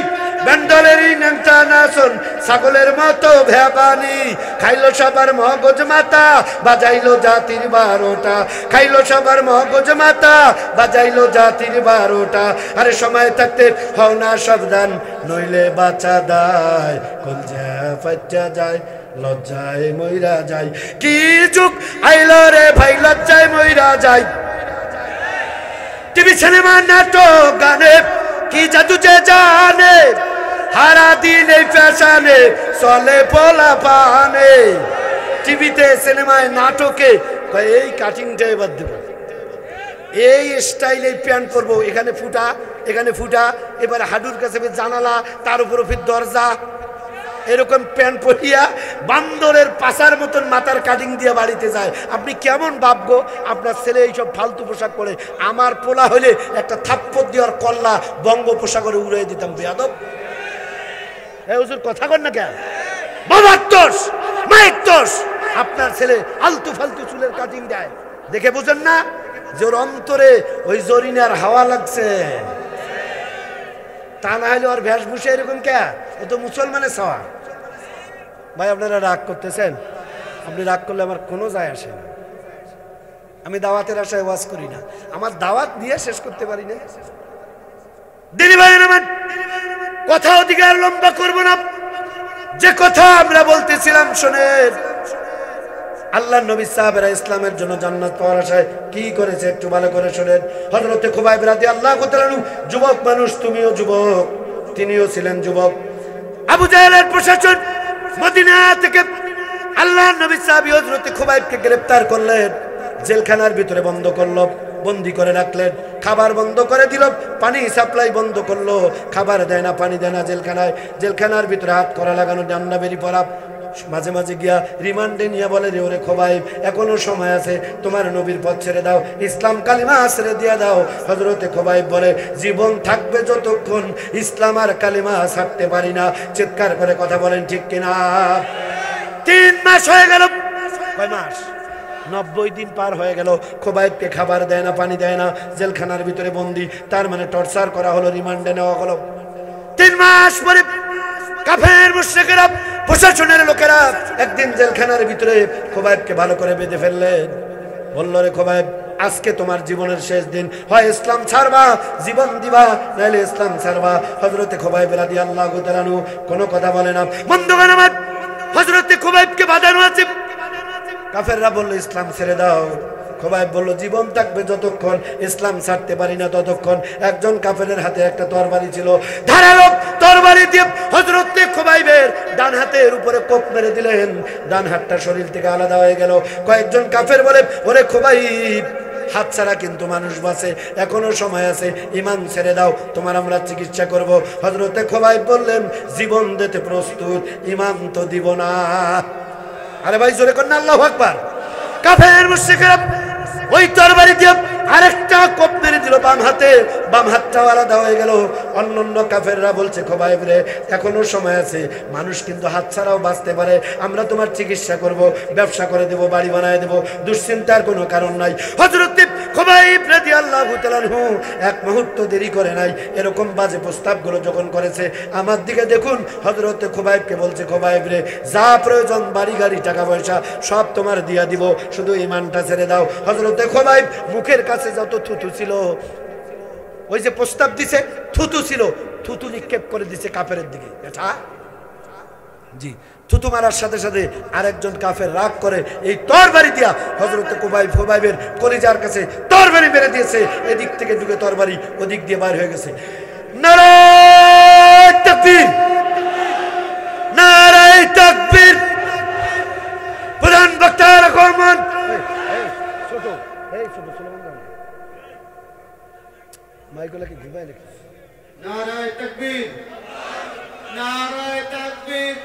[SPEAKER 1] বেন্ডালেরই ন্যাংটা নাচন ছাগলের মতো ভেবানি। খাইলো সবার মগজ মাতা, বাজাইলো জাতির 12টা, খাইলো সবার মগজ মাতা, বাজাইলো জাতির 12টা। আরে সময় থাকতে হও না সাবধান, নইলে বাঁচা দায়, কলজা ফাইটা যায়, লজ্জায় মইরা যায়। কি যুগ আইলো রে ভাই, লজ্জায় মইরা যায়। টিভি সিনেমা নাটক গানে কি জাদু যে জানে, হারা দিন এই ফ্যাশনে চলে পোলা পানে। টিভিতে সিনেমায় নাটকে এই কাটিংটা এবার দেব, এই স্টাইলে প্যান্ট পরবো, এখানে ফুটা এখানে ফুটা, এবারে হাডুর কাছে জানালা, তার উপর ফির দরজা, এরকম প্যান্ট পরিয়া বান্দরের পাশার মতন মাথার কাটিং দিয়ে বাড়িতে যায়। আপনি কেমন ভাবগো আপনার ছেলে এইসব ফালতু পোশাক পরে? আমার পোলা হলে একটা থাপ্পড় দেওয়ার কল্লা বঙ্গোপসাগরে উড়িয়ে দিতাম। বেয়াদব, এই হুজুর কথা কন না কেন? বাবার দোষ, মায়ের দোষ। আপনার ছেলে আলতু ফালতু চুলের কাটিং দেয়, দেখে বুঝেন না যে ওর অন্তরে ওই জরিনার হাওয়া লাগছে? তা না হলে ওর বেশভূষা এরকম কে? ও তো মুসলমানের ছাওয়া। ভাই আপনারা রাগ করতেছেন, আপনি রাগ করলে আমার কোনো যায় আসে না। আমি দাওয়াতের আশায় ওয়াজ করি না, আমার দাওয়াত দিয়ে শেষ করতে পারি না। দিদি ভাই আমার কথা অধিকার লম্বা করবো না, যে কথা আমরা বলতেছিলাম শোনেন। আল্লাহ নবী সাহাবেরা ইসলামের জন্য জান্নাত পাওয়ার আশায় কি করেছে একটু ভালো করে শোনেন। হযরতে খুবাইব রাদিয়াল্লাহু তাআলা আনহু যুবক মানুষ, তুমিও যুবক, তিনিও ছিলেন যুবক। আবু জাহেলের প্রশাসন মদিনা থেকে আল্লাহ নবী সাহাবী হযরতে খুবাইবকে গ্রেফতার করলেন, জেলখানার ভিতরে বন্ধ করলো, বন্দি করে রাখলেন, খাবার বন্ধ করে দিল, পানি সাপ্লাই বন্ধ করলো, খাবার দেয় না, পানি দেয় না জেলখানায়। জেলখানার ভিতরে হাত করা লাগানো, জান্না বেরি পড়া। মাঝে মাঝে গিয়া রিমান্ডে নিয়ে বলে, রে ওরে খোবাইব এখনো সময় আছে, তোমার নবীর পথ ছেড়ে দাও, ইসলাম কালিমা ছেড়ে দিয়ে দাও। হযরতে খোবাইব বলে, জীবন থাকবে যতক্ষণ ইসলাম আর কালিমা ছাড়তে পারি না। চিৎকার করে কথা বলেন ঠিক কিনা? 3 মাস হয়ে গেল, কয় মাস? 90 দিন পার হয়ে গেল, খোবাইবকে খাবার দেয় না, পানি দেয় না, জেলখানার ভিতরে বন্দি। তার মানে টর্চার করা হলো, রিমান্ডে নেওয়া হলো। 3 মাস পরে কাফের মুশরিকেরা, প্রশাসনের লোকেরা একদিন জেলখানার ভিতরে খোবাইবকে ভালো করে বেঁধে ফেললেন। বলল, রে খোবাইব, আজকে তোমার জীবনের শেষ দিন, হয় ইসলাম ছাড়বা, জীবন দিবা, নাইলে ইসলাম ছাড়বা। হযরতে খোবাইব রাদিয়াল্লাহু তাআলা আনহু কোনো কথা বলে না। বন্ধুগণ আমার, হযরতে খোবাইবকে বাঁধানো আছে। কাফেররা বলল, ইসলাম ছেড়ে দাও। খোবাইব বলল, জীবন থাকবে যতক্ষণ ইসলাম ছাড়তে পারি না ততক্ষণ। একজন কাফেরের হাতে একটা তরবারি ছিল, ধারালো তরবারি দিয়ে হযরতে খোবাইবের ডান হাতের উপরে কোপ মেরে দিলেন। ডান হাতটা শরীর থেকে আলাদা হয়ে গেল। কয়েকজন কাফের বলে, ওরে খোবাইব, হাত ছাড়া কিন্তু মানুষ বাঁচে, এখনো সময় আছে, ঈমান ছেড়ে দাও, তোমার আমরা চিকিৎসা করব। হযরতে খোবাইব বললেন, জীবন দিতে প্রস্তুত, ঈমান তো দিব না। আরে ভাই, জোরে কর না আল্লাহু আকবার। কাফের মুশরিকরা ওই তরবারি দিয়ে আরেকটা কোপ মেরে দিল বাম হাতে, বাম হাতটাও আলাদা হয়ে গেল। অন্যান্য কাফেররা বলছে, খোবাইব রে, এখনো সময় আছে, মানুষ কিন্তু হাত ছাড়াও বাঁচতে পারে, আমরা তোমার চিকিৎসা করব, ব্যবসা করে দেব, বাড়ি বানায় দেব, দুশ্চিন্তার কোনো কারণ নাই। হযরত খোবাইব রাদিয়াল্লাহু তাআলা আনহু এক মুহূর্ত দেরি করে নাই। এরকম বাজে প্রস্তাবগুলো যখন করেছে, আমার দিকে দেখুন, হযরত খোবাইবকে বলছে, খোবাইব রে, যা প্রয়োজন, বাড়ি গাড়ি, টাকা পয়সা সব তোমার দিয়া দিব, শুধু ঈমানটা ছেড়ে দাও। হযরত খোবাইব মুখের কাছে যত থুতু ছিল, ওই যে প্রস্তাব দিছে, থুতু ছিল, থুতু নিক্ষেপ করে দিছে কাফেরের দিকে। এটা জি, থুতু মারার সাথে সাথে আরেকজন কাফের রাগ করে এই তরবারি দিয়া হযরত খোবাইবের কলিজার কাছে তরবারি মেরে দিয়েছে। এদিক থেকে ঢুকে তরবারি ওদিক দিয়ে বাইর হয়ে গেছে। নারায়ে তাকবীর, নারায়ে তাকবীর। প্রধান বক্তা রহমান, ছোট মাইকগুলো কি ঘুমায় নাকি?
[SPEAKER 2] নারায়ে তাকবীর, নারায়ে তাকবীর।